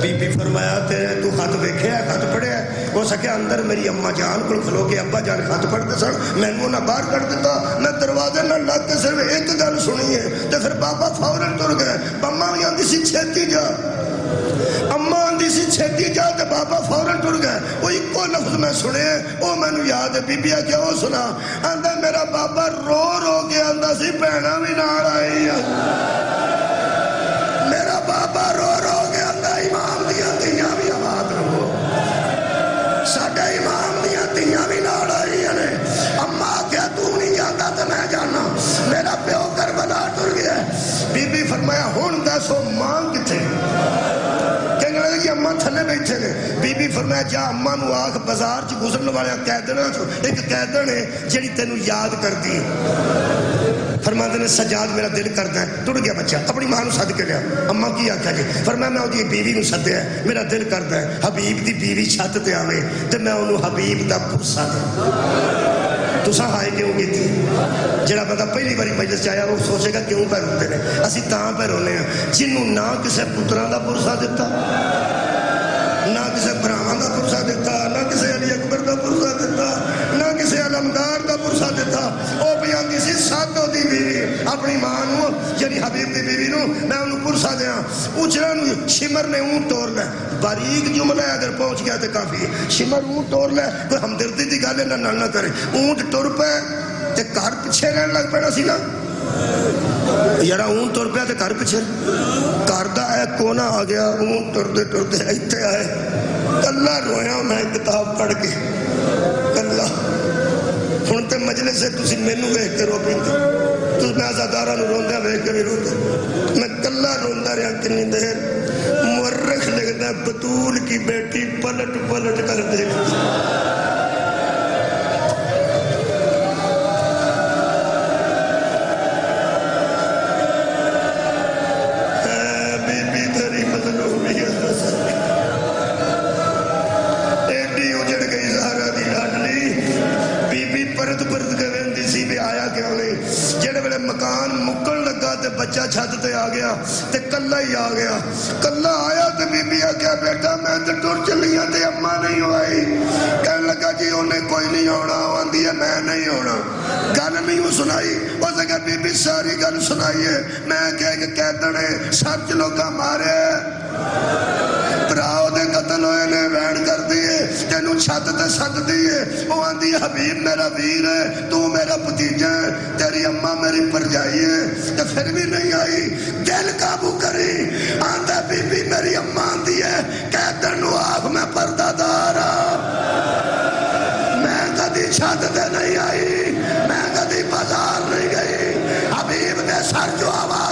بی بی فرمایا تیرے تو خط ویکھیا خط پڑھیا ہو سکے اندر میری اما جان کو کھلو کے ابا جان خط پڑھتے سن، میں نے انہیں باہر کر دیتا، میں دروازے نہ لگ کے صرف ایک گل سنی ہے تو پھر بابا فوراً ٹر گئے۔ اما بھی آتی سی چھتی جا، اما آتی سی چھتی جا تو بابا فوراً ٹر گئے۔ وہ ایک لفظ میں سنے وہ مینو یاد ہے، بی بی کیا وہ سنا آندا میرا بابا رو رو کے آندا سی بہنا بھی نال آئی ہے، میرا بابا رو رو کے آندا امام دیاں تیاں بھی آباد رہو، ساڈے امام دیاں تیاں بھی نال آئی ہیں۔ اما کیا تو نہیں جاتا تو میں جانا، میرا پیو کربلا ٹر گیا۔ بی بی فرمایا ہن دسو ماں کتنے؟ کہنے لگے کہ اما تھلے بیٹھے نے۔ بی بی فرمایا جا اما نو آکھ بازار چ گزرن والے قیدن ایک قیدن ہے جڑی تینوں یاد کرتی ہے۔ فرماتے نے سجاد میرا دل کرتا ہے، ٹر گیا بچہ، اپنی ماں نو سد کے لیا۔ اما کی آکھا جی؟ فرمایا میں وہ بیوی نو سدیا، میرا دل کرتا ہے حبیب دی بیوی چھت تے آوے تے میں انہوں حبیب دا پرسا دے۔ تساں ہائے کیوں کی تھی؟ جڑا بندہ پہلی باری مجلس آیا وہ سوچے گا کیوں پہ روتے ہیں؟ اسی تاں پہ رونے ہیں جنہوں نہ کسے پتران دا پرسا دیتا، نہ کسے براہان دا پرسا دیتا، نہ کسے علی اکبر دا پرسا دیتا، نہ کسے علمدار دا پرسا دیتا۔ او بیان کسی ساتھ دی بیوی اپنی ماں نو یعنی حبیب دی بیوی نو میں انہوں پرسا دیا۔ اچھرا نو شمر نے اون توڑ لے، باریک جملہ ہے اگر پہنچ گیا تو کافی ہے۔ شمر اون توڑ لے، کوئی ہمدردی دی گالے نہ کرے، اونٹ ٹر پہ تے گھر پیچھے رہن لگ پینا سی نا یارا، اون ٹر پہ تے گھر پیچھے گھر دا اے کونا آ گیا، اون ٹردے ٹردے ایتھے آئے، کلا رویا میں کتاب پڑھ کے کلا۔ ہن تے مجلس سے تسی مینو ویکھ کے رو پیندے، تس میں آزاداراں نو روندے ویکھ کے بھی روندے، میں کلا روندا رہا کنی دیر۔ مورخ لکھدا بطول کی بیٹی پلٹ پلٹ کر دیکھتی، مکان مکن لگا تے بچہ چھت تے آ گیا تے کلا ہی آ گیا۔ کلا آیا تے بی بی آکھیا بیٹا میں تے ٹر چلی ہوں تے اما نہیں آئی۔ کہنے لگا جی انہیں کوئی نہیں ہونا، آندی ہے میں نہیں ہونا۔ گل نہیں وہ سنائی، اس نے کہا بی بی ساری گل سنائیے۔ میں کہا کہ قیدنے 7 لوگا مارے، براؤ دے قتل ہوئے نے، وین کر دیئے، تینوں چھت تے سد دیئے۔ وہ آندی حبیب میرا ویر ہے، تو میرا بھتیجا ہے، تیری اما میری پرجائی ہے، تو پھر بھی نہیں آئی۔ دل قابو کری، آندہ بی بی میری اما آندی ہے، قیدن نو آپ میں پردہ دارا، میں کدی چھت تے نہیں آئی، میں کدی بازار نہیں گئی، حبیب دے سر جو آواز